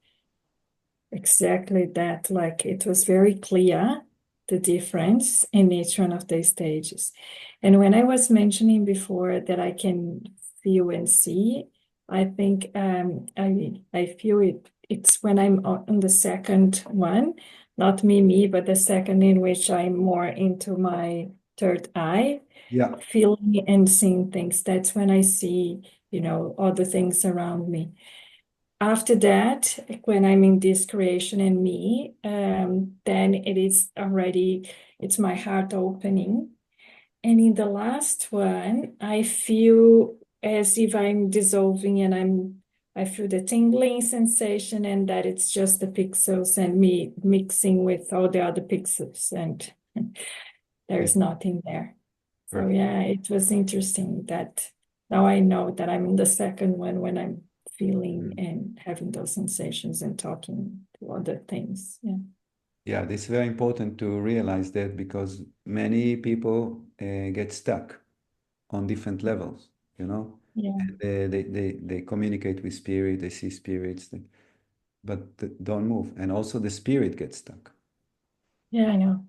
Speaker 5: exactly that, like it was very clear the difference in each one of the stages. And when I was mentioning before that I can feel and see, I think I feel it's when I'm on the second one, not me, but the second in which I'm more into my third eye,
Speaker 1: Yeah.
Speaker 5: feeling and seeing things. That's when I see, all the things around me. After that, when I'm in this creation and me, then it's my heart opening. And in the last one, I feel as if I'm dissolving and I feel the tingling sensation and that it's just the pixels and me mixing with all the other pixels and there's nothing there. So
Speaker 1: Perfect.
Speaker 5: yeah, it was interesting that now I know that I'm in the second one when I'm feeling and having those sensations and talking to other things. Yeah.
Speaker 1: Yeah, this is very important to realize that because many people get stuck on different levels,
Speaker 5: Yeah.
Speaker 1: They communicate with spirit, they see spirits, but don't move. And also the spirit gets stuck.
Speaker 5: Yeah, I know.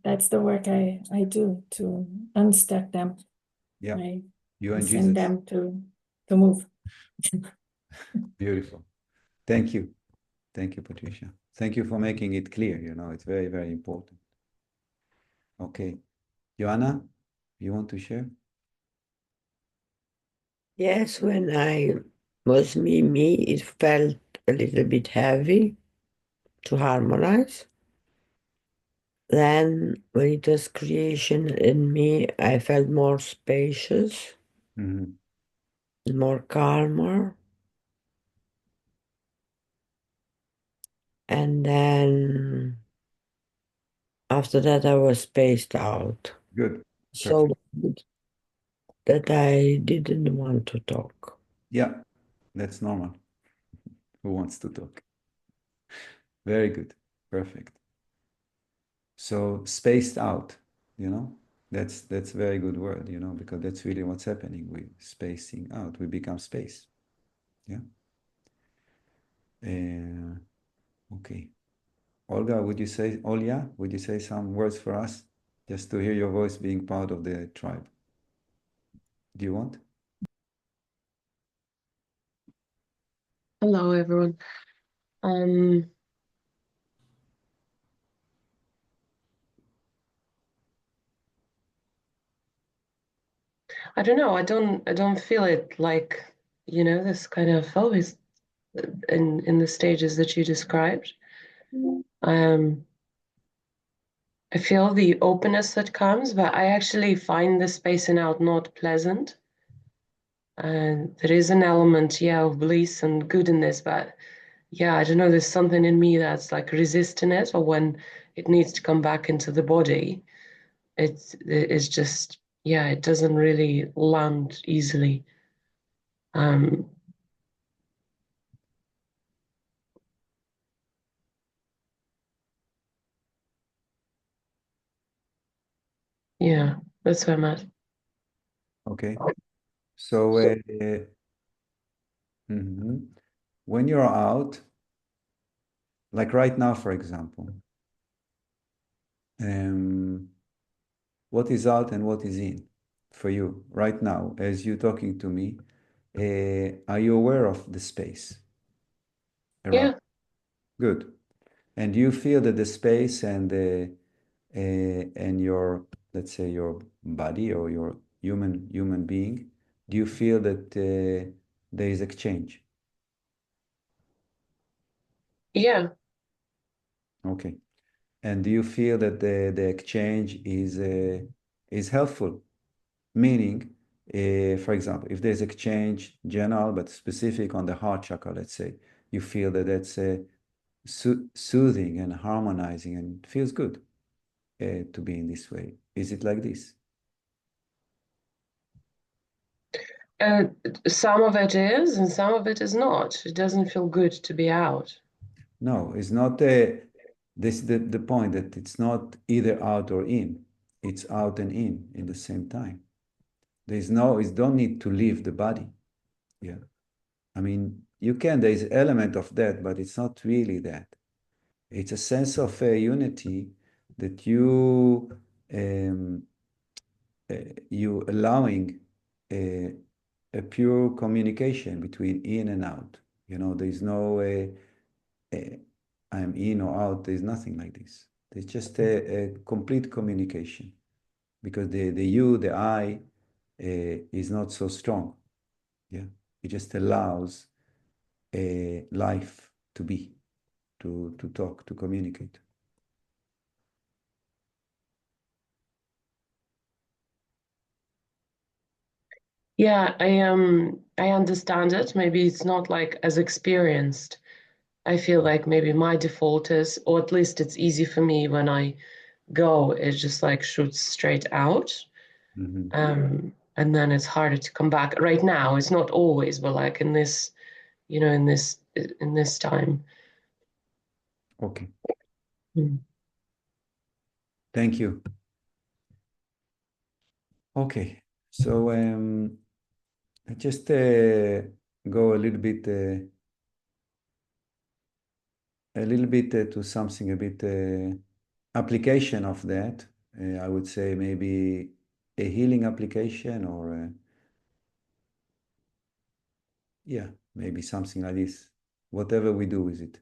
Speaker 5: That's the work I do to unstuck them.
Speaker 1: Yeah,
Speaker 5: I
Speaker 1: you and
Speaker 5: send
Speaker 1: Jesus.
Speaker 5: them to move.
Speaker 1: Beautiful. Thank you. Thank you, Patricia. Thank you for making it clear. It's very, very important. Okay. Joanna, you want to share?
Speaker 6: Yes, when I was me, it felt a little bit heavy to harmonize. Then, when it was creation in me, I felt more spacious,
Speaker 1: Mm-hmm.
Speaker 6: more calmer. And then after that, I was spaced out.
Speaker 1: Good.
Speaker 6: So
Speaker 1: Perfect.
Speaker 6: good that I didn't want to talk.
Speaker 1: Yeah, that's normal. Who wants to talk? Very good. Perfect. So spaced out, that's a very good word, because that's really what's happening. We're spacing out. We become space. Yeah. Okay. Olga, would you say some words for us? Just to hear your voice being part of the tribe. Do you want?
Speaker 7: Hello, everyone. Um, I don't know. I don't feel it like, this kind of always in the stages that you described. Um, I feel the openness that comes, but I actually find the spacing out not pleasant. And there is an element, yeah, of bliss and good in this, but yeah, I don't know, there's something in me that's like resisting it, or when it needs to come back into the body, it's just, yeah, it doesn't really land easily. Um, yeah, that's where I'm at.
Speaker 1: Okay. So mhm. When you're out, like right now, for example, um, what is out and what is in for you right now, as you're talking to me? Are you aware of the space around?
Speaker 7: Yeah,
Speaker 1: Good. And do you feel that the space and your, let's say, your body or your human being, do you feel that there is exchange?
Speaker 7: yeah,
Speaker 1: Okay. And do you feel that the exchange is helpful? Meaning, for example, if there's exchange general but specific on the heart chakra, let's say, you feel that that's soothing and harmonizing and feels good to be in this way. Is it like this?
Speaker 7: uh, some of it is and some of it is not. It doesn't feel good to be out.
Speaker 1: No, it's not this the point that it's not either out or in. It's out and in the same time. It don't need to leave the body. Yeah. I mean, there's element of that, but it's not really that. It's a sense of unity that um, you allowing a, a pure communication between in and out. There's no I'm in or out. There's nothing like this. There's just a complete communication because the you, the I, is not so strong. Yeah, it just allows a life to be, to talk, to communicate.
Speaker 7: Yeah, I understand it. Maybe it's not like as experienced. I feel like maybe my default is, or at least it's easy for me when I go, it just like shoots straight out.
Speaker 1: Mhm.
Speaker 7: And then it's harder to come back. Right now, it's not always, but like in this, in this time.
Speaker 1: Okay,
Speaker 7: Mm.
Speaker 1: thank you. Okay, so just go a little bit to something a bit application of that. I would say maybe a healing application, or yeah, maybe something like this, whatever we do with it.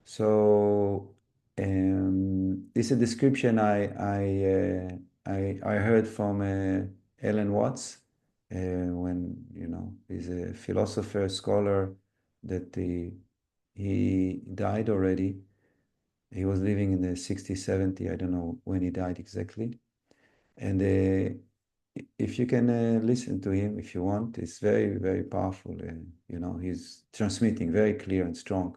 Speaker 1: So this is a description I heard from Alan Watts, when, he's a philosopher, scholar, that he died already. He was living in the 60s, 70s. I don't know when he died exactly. And if you can listen to him if you want, it's very, very powerful. He's transmitting very clear and strong,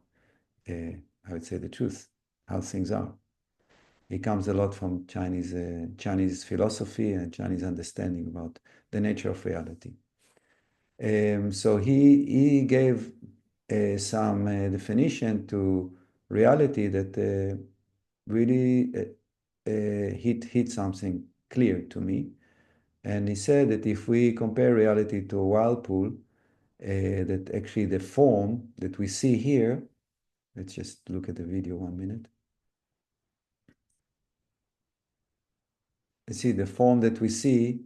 Speaker 1: I would say, the truth, how things are. He comes a lot from Chinese philosophy and Chinese understanding about the nature of reality. So he gave some definition to reality that really hit something clear to me. And he said that if we compare reality to a whirlpool, that actually the form that we see here, let's just look at the video 1 minute. You see, the form that we see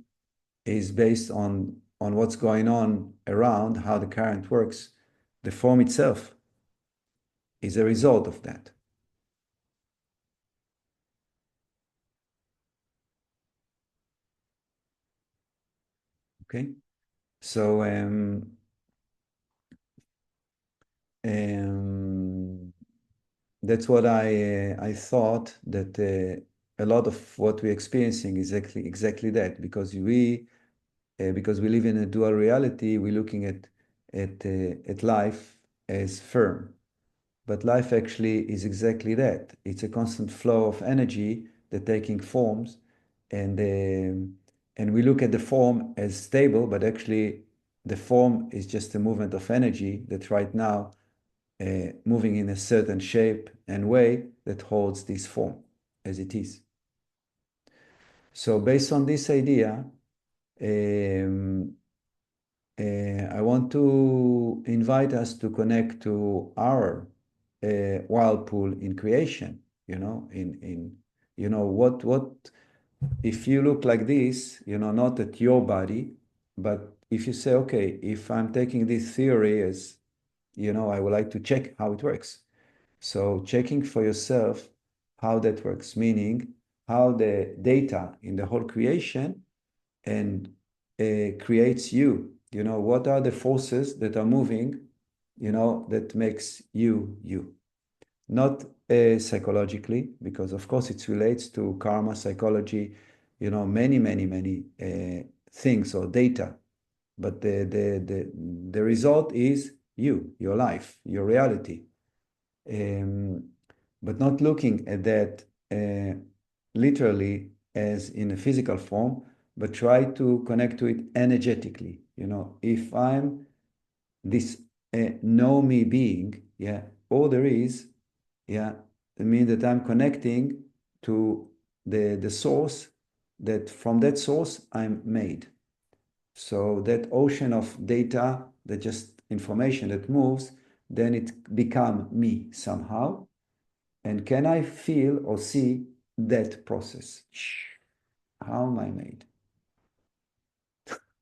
Speaker 1: is based on what's going on around, how the current works. The form itself is a result of that. Okay, so that's what I thought, that a lot of what we're experiencing is exactly that, because we live in a dual reality. We're looking at life as firm, but life actually is exactly that. It's a constant flow of energy that taking forms, and we look at the form as stable, but actually the form is just a movement of energy that right now moving in a certain shape and way that holds this form as it is. So based on this idea, I want to invite us to connect to our whirlpool in creation. What if you look like this, not at your body, but if you say, okay, if I'm taking this theory as, I would like to check how it works. So checking for yourself how that works, meaning how the data in the whole creation and creates you. What are the forces that are moving, that makes you you? Not psychologically, because of course it relates to karma, psychology, many things or data. But the result is you, your life, your reality. But not looking at that literally as in a physical form, but try to connect to it energetically. If I'm this know me being, yeah, all there is, yeah, it means that I'm connecting to the source, that from that source I'm made. So that ocean of data, that just information that moves, then it become me somehow. And can I feel or see that process? How am I made?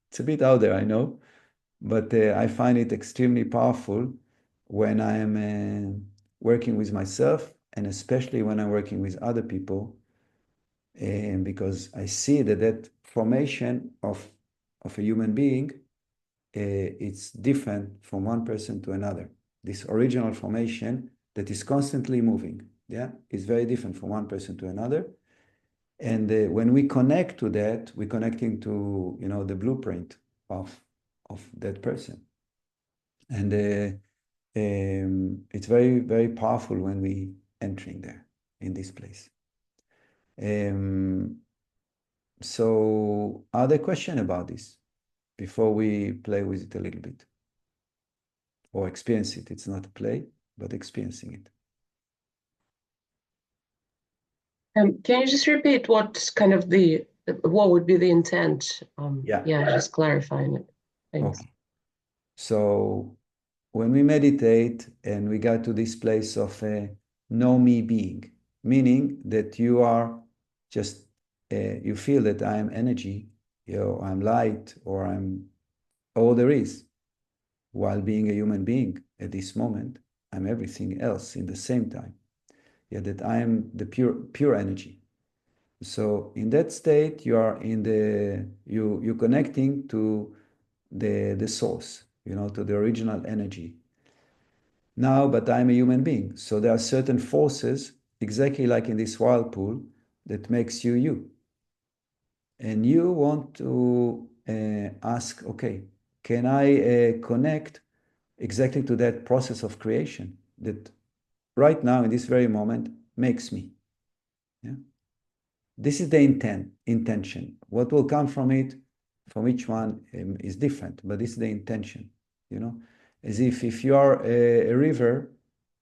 Speaker 1: It's a bit out there, I know, but I find it extremely powerful when I am working with myself, and especially when I'm working with other people, because I see that formation of a human being, it's different from one person to another. This original formation that is constantly moving, yeah, is very different from one person to another. And when we connect to that, we're connecting to, the blueprint of that person. And it's very, very powerful when we entering there in this place. So are there questions about this before we play with it a little bit? Or experience it. It's not a play, but experiencing it.
Speaker 7: Can you just repeat what would be the intent?
Speaker 1: Yeah.
Speaker 7: Yeah, just clarifying it. Thanks.
Speaker 1: Okay. So when we meditate and we got to this place of a no me being, meaning that you are just, you feel that I am energy, I'm light, or I'm all there is, while being a human being at this moment, I'm everything else in the same time. Yeah, that I am the pure energy. So in that state, you are in you're connecting to the source, to the original energy. Now, but I'm a human being. So there are certain forces, exactly like in this whirlpool, that makes you you. And you want to ask, okay, can I connect exactly to that process of creation that right now, in this very moment, makes me? Yeah? This is the intention. What will come from it, from each one, is different, but this is the intention, as if you are a river,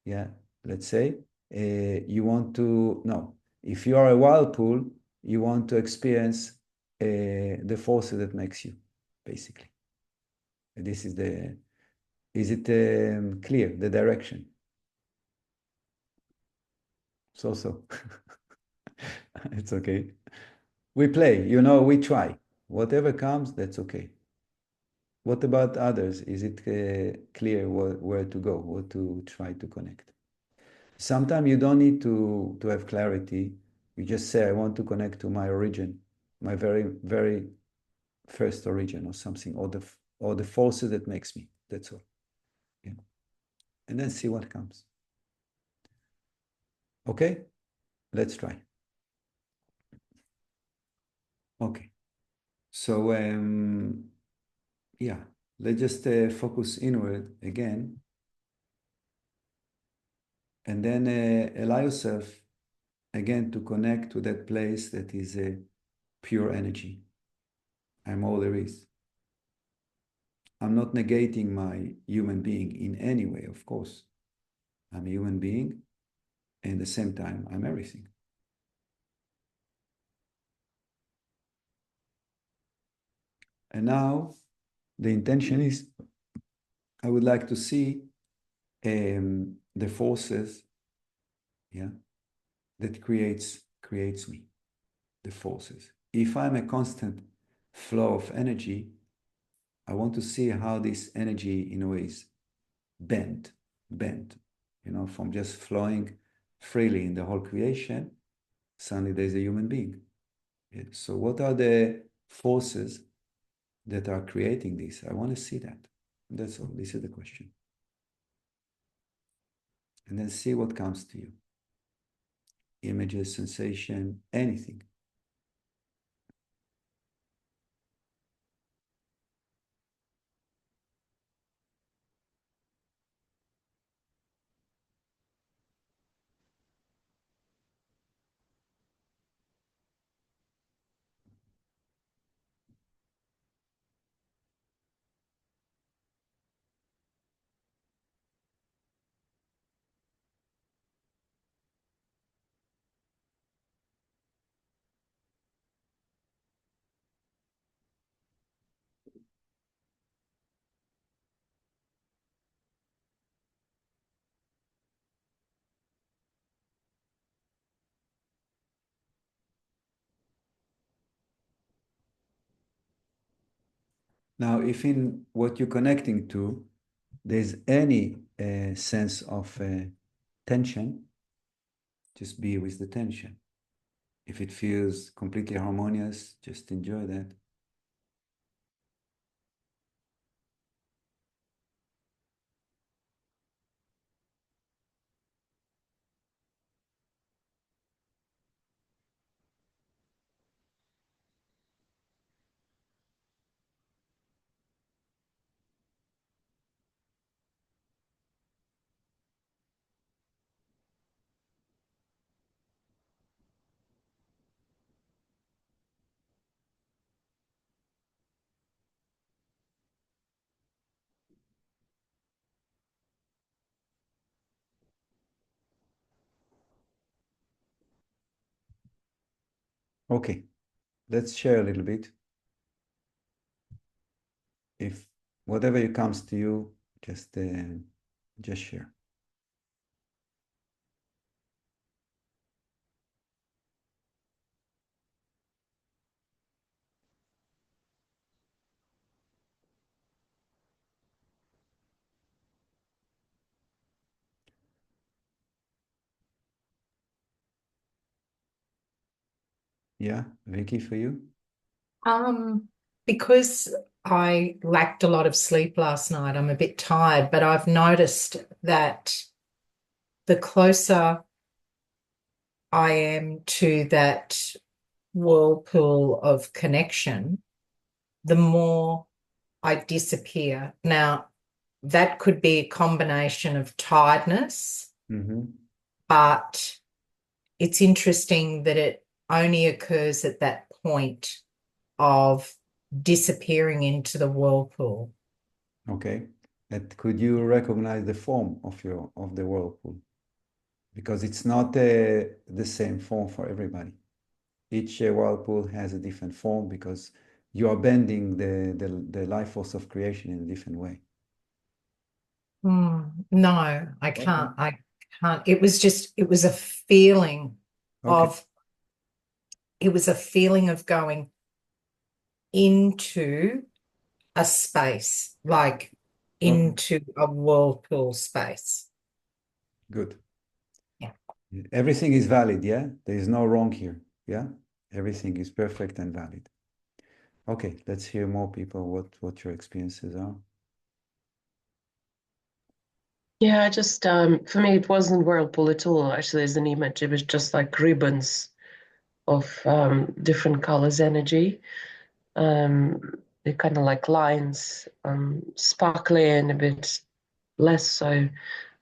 Speaker 1: yeah, let's say, you want to, no, if you are a whirlpool, you want to experience the force that makes you, basically. This is is it clear, the direction? So. It's okay. We play, we try. Whatever comes, that's okay. What about others? Is it clear where to go, what to try to connect? Sometimes you don't need to have clarity. You just say, I want to connect to my origin, my very, very first origin or something, or the forces that makes me. That's all. Yeah. And then see what comes. Okay? Let's try. Okay. So, yeah, let's just focus inward again. And then allow yourself again to connect to that place that is a pure energy. I'm all there is. I'm not negating my human being in any way, of course. I'm a human being, and at the same time, I'm everything. And now the intention is, I would like to see the forces, yeah, that creates me, the forces. If I'm a constant flow of energy, I want to see how this energy, in a way, is bent, from just flowing freely in the whole creation. Suddenly there's a human being. Yeah. So what are the forces that are creating this? I want to see that. That's all. This is the question. And then see what comes to you. Images, sensation, anything. Now, if in what you're connecting to, there's any sense of tension, just be with the tension. If it feels completely harmonious, just enjoy that. Okay, let's share a little bit. If whatever comes to you, just share. Yeah, Vicky, for you?
Speaker 2: Because I lacked a lot of sleep last night, I'm a bit tired, but I've noticed that the closer I am to that whirlpool of connection, the more I disappear. Now, that could be a combination of tiredness, but it's interesting that it only occurs at that point of disappearing into the whirlpool.
Speaker 1: Okay. And could you recognize the form of the whirlpool? Because it's not the same form for everybody. Each whirlpool has a different form because you are bending the life force of creation in a different way.
Speaker 2: No, I can't. I can't. It was a feeling of, it was a feeling of going into a space, like into a whirlpool space.
Speaker 1: Good.
Speaker 2: Yeah.
Speaker 1: Everything is valid, yeah? There is no wrong here, yeah? Everything is perfect and valid. Okay, let's hear more people what your experiences are.
Speaker 7: Yeah, just for me, it wasn't whirlpool at all, actually, as an image. It was just like ribbons of different colors energy. They're kind of like lines, sparkly and a bit less so,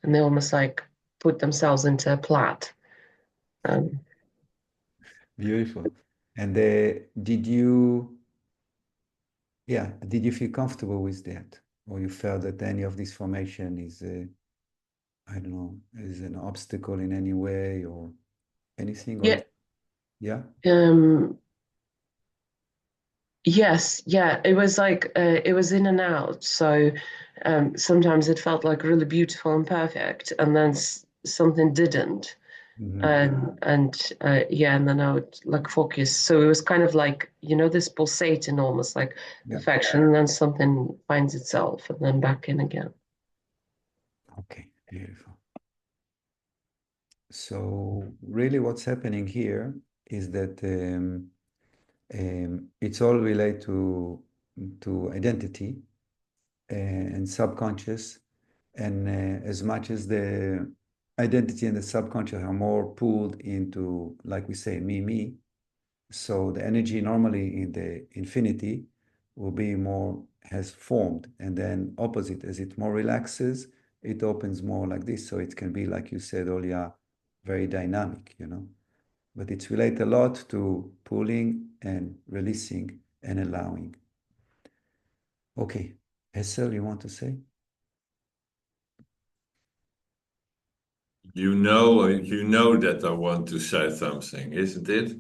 Speaker 7: and they almost like put themselves into a plait.
Speaker 1: Beautiful. And did you feel comfortable with that? Or you felt that any of this formation is, I don't know, is an obstacle in any way or anything? Or
Speaker 7: Yeah.
Speaker 1: yeah?
Speaker 7: Yes, yeah, it was like it was in and out. So sometimes it felt like really beautiful and perfect, and then something didn't. Yeah, and then I would like focus. So it was kind of like, this pulsating almost like perfection, and then something finds itself, and then back in again.
Speaker 1: Okay, beautiful. So really what's happening here is that it's all related to identity and subconscious. And as much as the identity and the subconscious are more pulled into, like we say, me, so the energy normally in the infinity will be more, has formed, and then opposite, as it more relaxes, it opens more like this. So it can be, like you said earlier, very dynamic, but it's related a lot to pulling and releasing and allowing. Okay, Hessel, you want to say?
Speaker 3: You know that I want to say something, isn't it?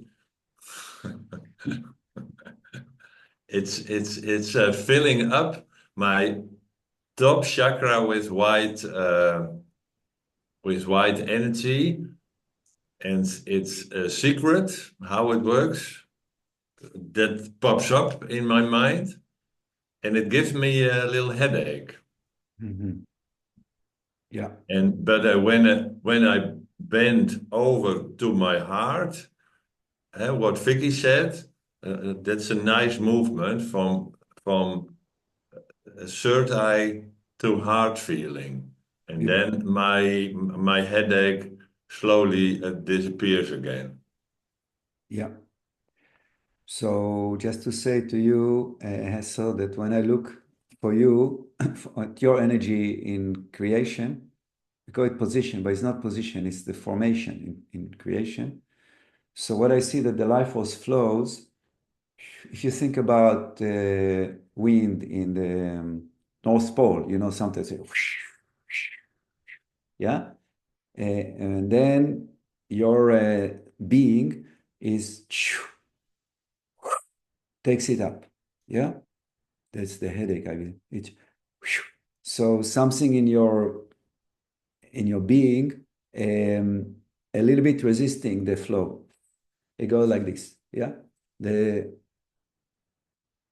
Speaker 3: It's filling up my top chakra with white energy, and it's a secret how it works that pops up in my mind, and it gives me a little headache.
Speaker 1: Yeah.
Speaker 3: But when I bend over to my heart, what Vicky said, that's a nice movement from third eye to heart feeling, and then my headache slowly disappears again.
Speaker 1: Yeah. So just to say to you, Hessel, that when I look for you at your energy in creation, we call it position, but it's not position, it's the formation in creation. So what I see that the life force flows, if you think about wind in the North Pole, sometimes yeah, and then your being is takes it up, yeah. That's the headache. I mean, So something in your being a little bit resisting the flow. It goes like this. Yeah.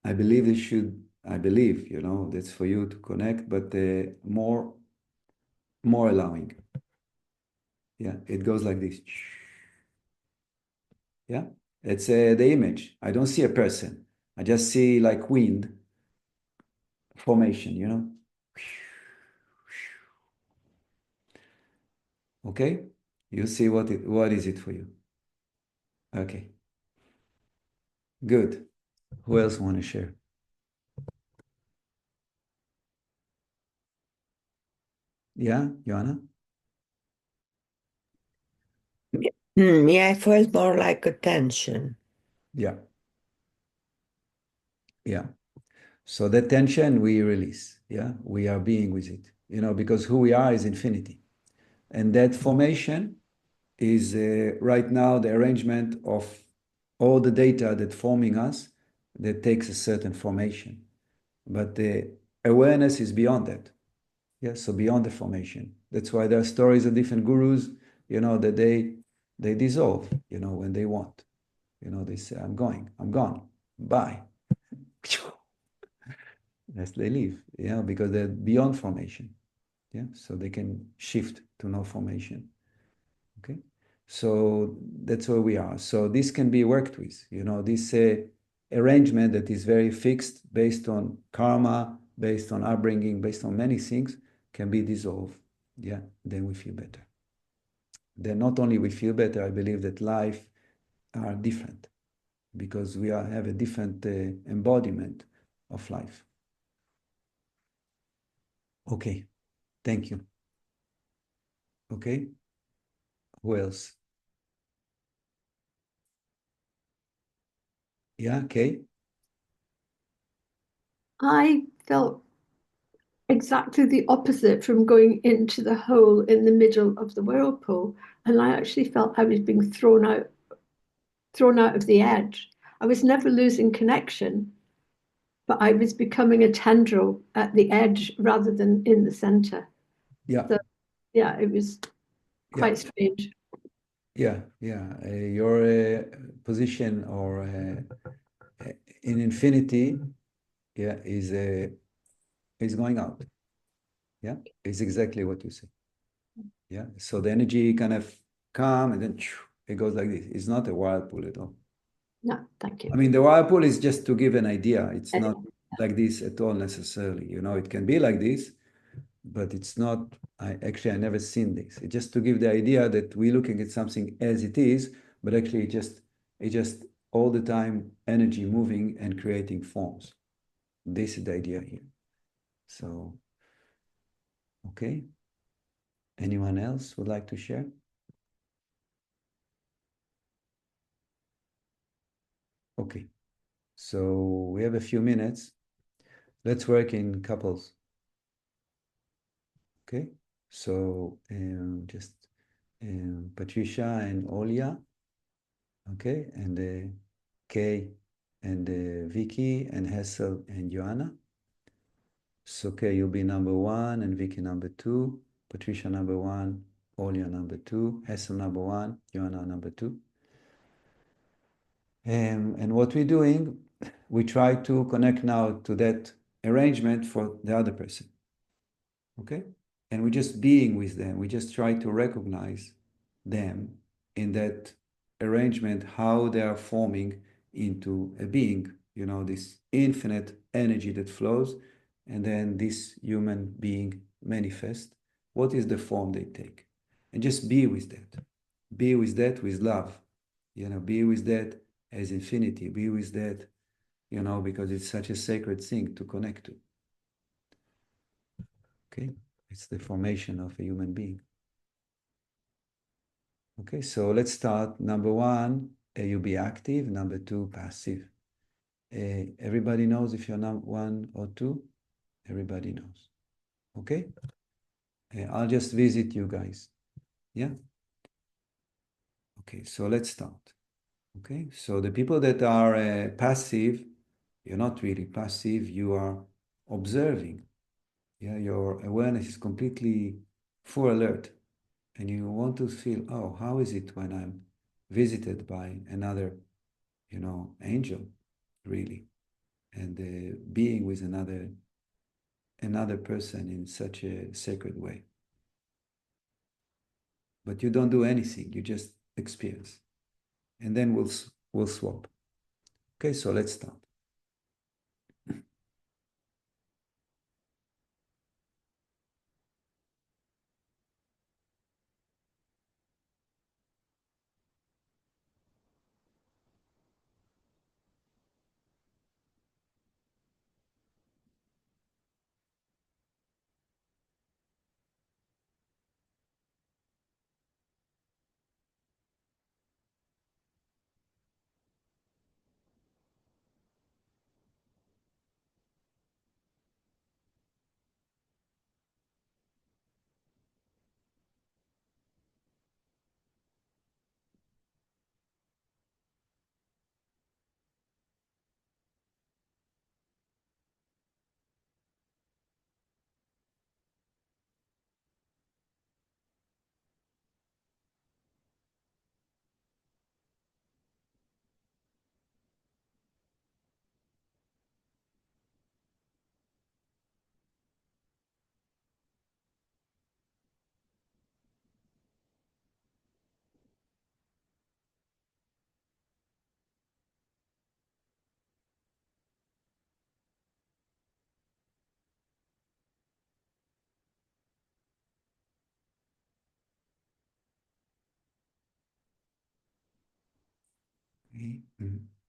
Speaker 1: I believe that's for you to connect, but more allowing. Yeah, it goes like this. Yeah, it's the image. I don't see a person. I just see like wind formation. Okay, you see what is it for you? Okay, good. Who else want to share? Yeah, Joanna?
Speaker 6: Yeah, it feels more like a tension.
Speaker 1: Yeah. Yeah. So that tension we release. Yeah. We are being with it, because who we are is infinity. And that formation is right now the arrangement of all the data that forming us that takes a certain formation. But the awareness is beyond that. Yeah. So beyond the formation. That's why there are stories of different gurus, that they dissolve, when they want. They say, I'm gone, bye. As they leave, because they're beyond formation. Yeah, so they can shift to no formation. Okay, so that's where we are. So this can be worked with. This arrangement that is very fixed, based on karma, based on upbringing, based on many things, can be dissolved. Yeah, then we feel better. Then not only we feel better, I believe that life are different because we have a different embodiment of life. Okay, thank you. Okay, who else? Yeah, Kay?
Speaker 4: I felt exactly the opposite from going into the hole in the middle of the whirlpool, and I actually felt I was being thrown out of the edge. I was never losing connection, but I was becoming a tendril at the edge rather than in the center.
Speaker 1: Yeah,
Speaker 4: So yeah, it was
Speaker 1: yeah,
Speaker 4: quite strange.
Speaker 1: yeah. Your position or in infinity, yeah, is going out. Yeah, it's exactly what you say. Yeah, so the energy kind of come and then it goes like this. It's not a whirlpool at all.
Speaker 4: No, thank you.
Speaker 1: I mean, the whirlpool is just to give an idea. It's not like this at all necessarily. It can be like this, but it's not. I never seen this. It's just to give the idea that we're looking at something as it is, but actually it just all the time energy moving and creating forms. This is the idea here. So, okay. Anyone else would like to share? Okay. So we have a few minutes. Let's work in couples. Okay. So just Patricia and Olia. Okay. And Kay and Vicky and Hessel and Joanna. So Kay, you'll be number 1 and Vicky number 2. Patricia number 1, Olia number 2, Hessel number 1, Joanna number 2. And what we're doing, we try to connect now to that arrangement for the other person. Okay? And we're just being with them. We just try to recognize them in that arrangement, how they are forming into a being, this infinite energy that flows, and then this human being manifests. What is the form they take? And just be with that. Be with that with love. Be with that as infinity. Be with that, because it's such a sacred thing to connect to. Okay? It's the formation of a human being. Okay, so let's start. Number 1, you be active. Number 2, passive. Everybody knows if you're number 1 or 2? Everybody knows. Okay? I'll just visit you guys. Yeah? Okay, so let's start. Okay, so the people that are passive, you're not really passive, you are observing. Yeah, your awareness is completely full alert, and you want to feel, oh, how is it when I'm visited by another, angel, really, and being with another person in such a sacred way. But you don't do anything; you just experience, and then we'll swap. Okay, so let's start. Okay.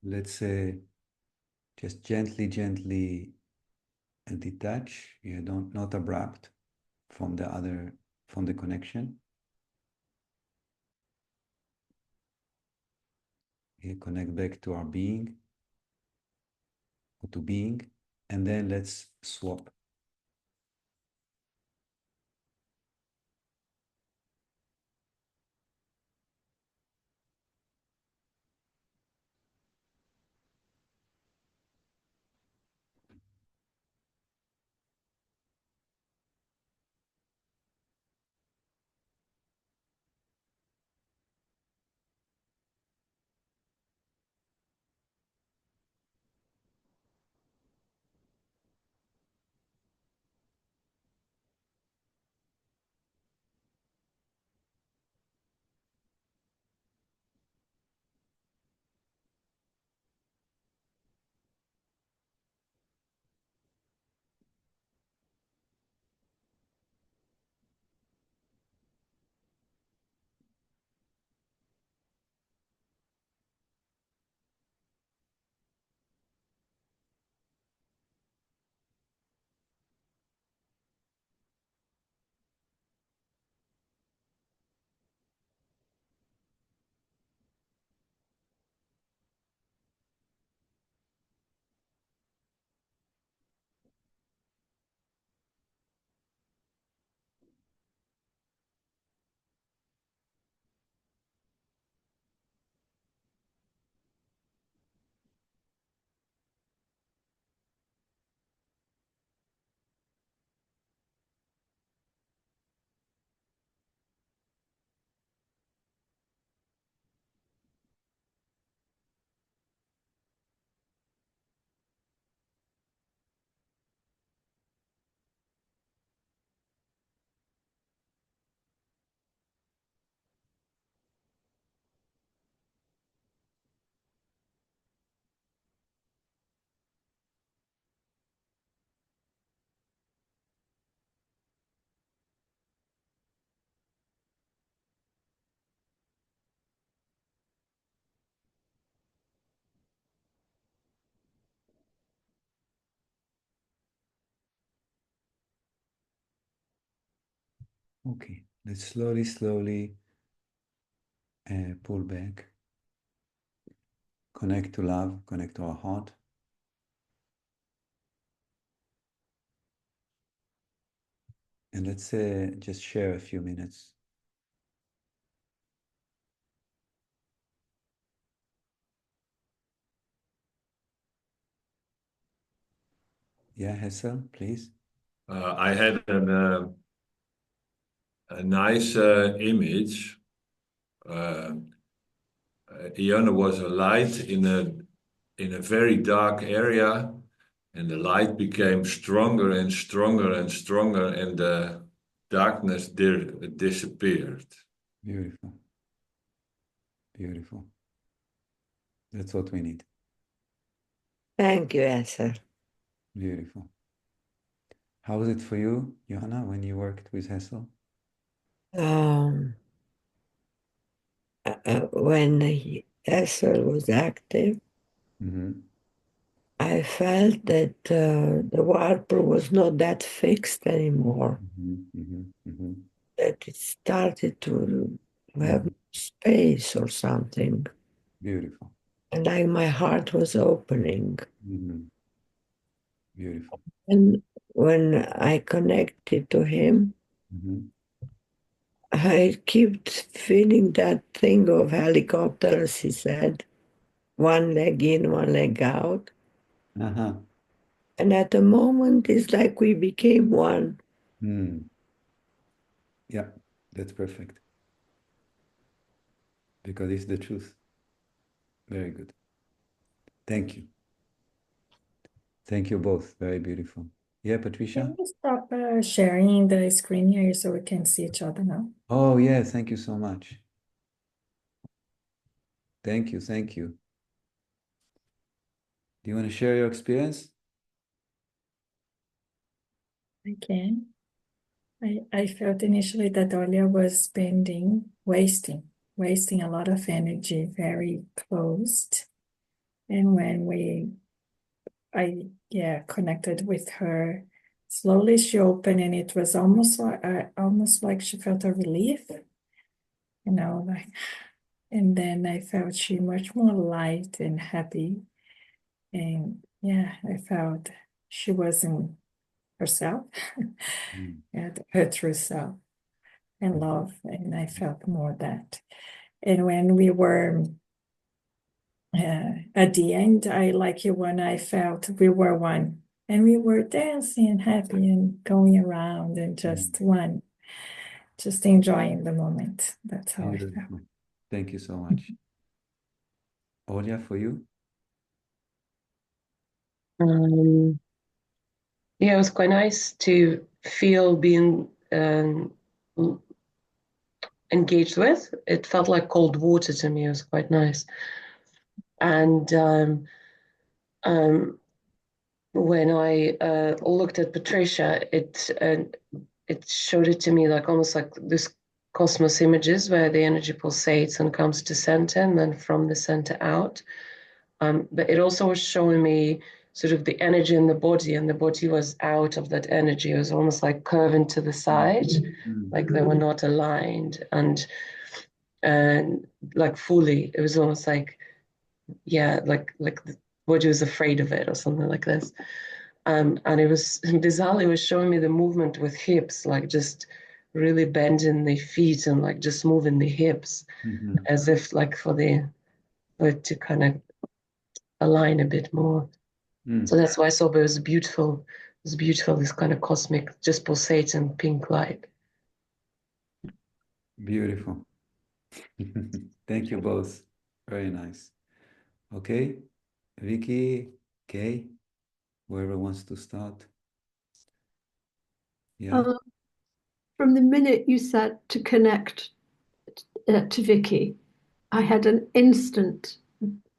Speaker 1: Let's just gently detach. You don't not abrupt from the connection. You connect back to our being or to being, and then let's swap. Okay, let's slowly pull back, connect to love, connect to our heart. And let's just share a few minutes. Yeah, Hessel, please.
Speaker 3: I had a nice image. Iona was a light in a very dark area, and the light became stronger and stronger and stronger, and the darkness disappeared.
Speaker 1: Beautiful. Beautiful. That's what we need.
Speaker 6: Thank you, Esther.
Speaker 1: Beautiful. How was it for you, Johanna, when you worked with Hessel?
Speaker 6: Um, when Esther was active,
Speaker 1: Mm-hmm.
Speaker 6: I felt that the warper was not that fixed anymore,
Speaker 1: Mm-hmm. Mm-hmm. Mm-hmm.
Speaker 6: that it started to have
Speaker 1: Mm-hmm.
Speaker 6: space or something.
Speaker 1: Beautiful.
Speaker 6: And like my heart was opening.
Speaker 1: Mm-hmm. Beautiful.
Speaker 6: And when I connected to him,
Speaker 1: Mm-hmm.
Speaker 6: I kept feeling that thing of helicopters, he said, one leg in, one leg out.
Speaker 1: Uh-huh.
Speaker 6: And at the moment, it's like we became one.
Speaker 1: Mm. Yeah, that's perfect. Because it's the truth. Very good. Thank you. Thank you both. Very beautiful. Yeah, Patricia?
Speaker 5: Can you stop sharing the screen here so we can see each other now?
Speaker 1: Oh, yeah, thank you so much. Thank you, thank you. Do you want to share your experience?
Speaker 5: I can. I felt initially that Olia was wasting a lot of energy, very closed. And when I connected with her, slowly she opened, and it was almost like she felt a relief, like, and then I felt she much more light and happy. And yeah, I felt she wasn't herself,
Speaker 1: Mm.
Speaker 5: and her true self and love. And I felt more that. And when we were at the end, I like you when I felt we were one. And we were dancing and happy and going around and just one, just enjoying the moment. That's how I felt.
Speaker 1: Beautiful. Thank you so much. Olya, for you?
Speaker 7: Yeah, it was quite nice to feel being engaged with. It felt like cold water to me. It was quite nice. And when I looked at Patricia, it showed it to me like almost like this cosmos images where the energy pulsates and comes to center, and then from the center out. But it also was showing me sort of the energy in the body, and the body was out of that energy. It was almost like curving to the side, like they were not aligned, and like fully. It was almost like, yeah, like the body was afraid of it or something like this. And it was bizarrely, it was showing me the movement with hips, like just really bending the feet and like just moving the hips
Speaker 1: Mm-hmm.
Speaker 7: as if like for it to kind of align a bit more. So that's why I saw, but it was beautiful. It was beautiful, this kind of cosmic, just pulsating pink light.
Speaker 1: Beautiful. Thank you both. Very nice. Okay, Vicky, Kay, whoever wants to start. Yeah.
Speaker 4: From the minute you said to connect to Vicky, I had an instant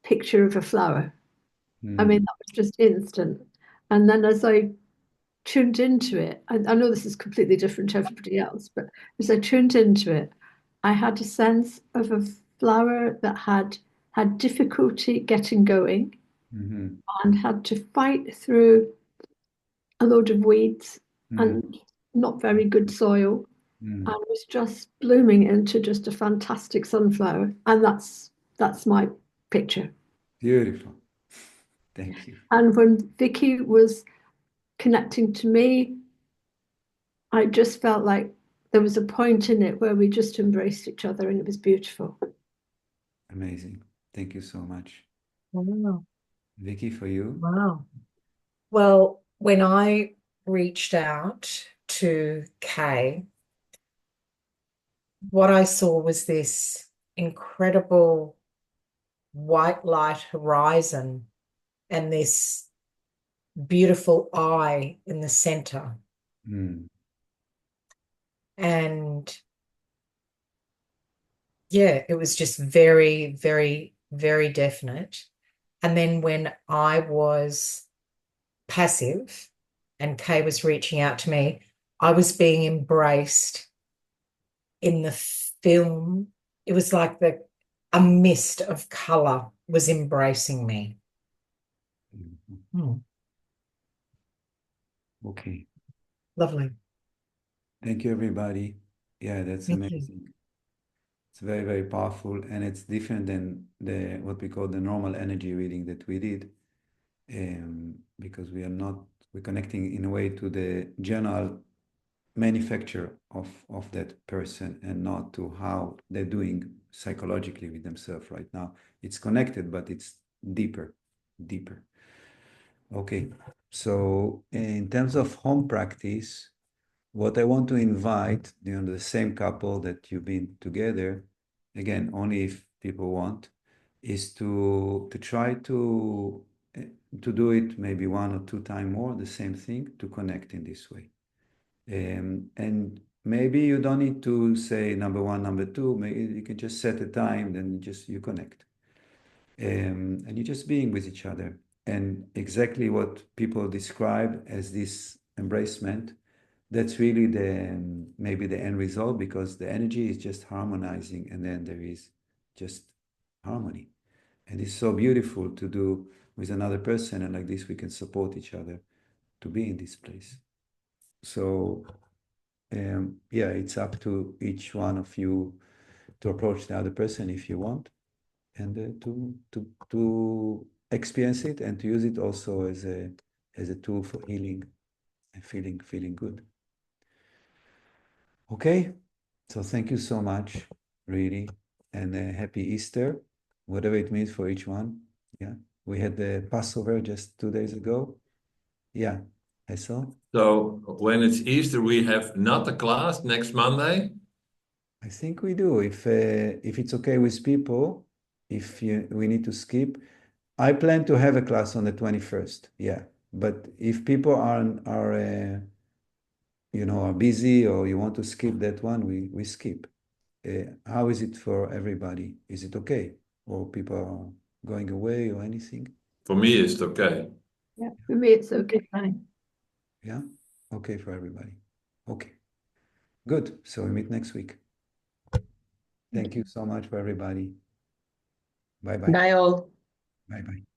Speaker 4: picture of a flower. I mean, that was just instant. And then as I tuned into it, I know this is completely different to everybody else, but as I tuned into it, I had a sense of a flower that had difficulty getting going
Speaker 1: Mm-hmm.
Speaker 4: and had to fight through a load of weeds and not very good soil and was just blooming into just a fantastic sunflower. And that's my picture.
Speaker 1: Beautiful. Thank you.
Speaker 4: And when Vicky was connecting to me, I just felt like there was a point in it where we just embraced each other and it was beautiful.
Speaker 1: Amazing. Thank you so much.
Speaker 2: Wow.
Speaker 1: Vicky, for you?
Speaker 2: Wow. Well, when I reached out to Kay, what I saw was this incredible white light horizon and this beautiful eye in the center.
Speaker 1: Mm.
Speaker 2: And yeah, it was just very, very, very definite. And then when I was passive and Kay was reaching out to me, I was being embraced in the film. It was like a mist of color was embracing me.
Speaker 1: Mhm. Okay.
Speaker 2: Lovely.
Speaker 1: Thank you, everybody. Yeah, that's
Speaker 2: Thank you.
Speaker 1: amazing. It's very, very powerful, and it's different than what we call the normal energy reading that we did, because we're connecting in a way to the general manufacture of that person and not to how they're doing psychologically with themselves right now. It's connected, but it's deeper, deeper. Okay, so in terms of home practice, what I want to invite, the same couple that you've been together, again, only if people want, is to try to do it maybe 1 or 2 times more, the same thing, to connect in this way. And maybe you don't need to say number one, number two. Maybe you can just set a time, then you connect. And you're just being with each other. And exactly what people describe as this embracement, that's really maybe the end result, because the energy is just harmonizing, and then there is just harmony. And it's so beautiful to do with another person, and like this we can support each other to be in this place. So yeah, it's up to each one of you to approach the other person if you want, and to experience it and to use it also as a tool for healing and feeling good. Okay, so thank you so much, really, and happy Easter, whatever it means for each one. Yeah, we had the Passover just 2 days ago. Yeah, I saw.
Speaker 3: So when it's Easter, we have not a class next Monday.
Speaker 1: I think we do. If it's okay with people, we need to skip. I plan to have a class on the 21st. Yeah, but if people are busy, or you want to skip that one, we skip. How is it for everybody? Is it okay? Or people are going away or anything?
Speaker 3: For me, it's okay.
Speaker 4: Yeah, for me, it's okay. Fine.
Speaker 1: Yeah? Okay for everybody. Okay. Good. So we meet next week. Thank you so much for everybody. Bye-bye.
Speaker 7: Bye all.
Speaker 1: Bye-bye.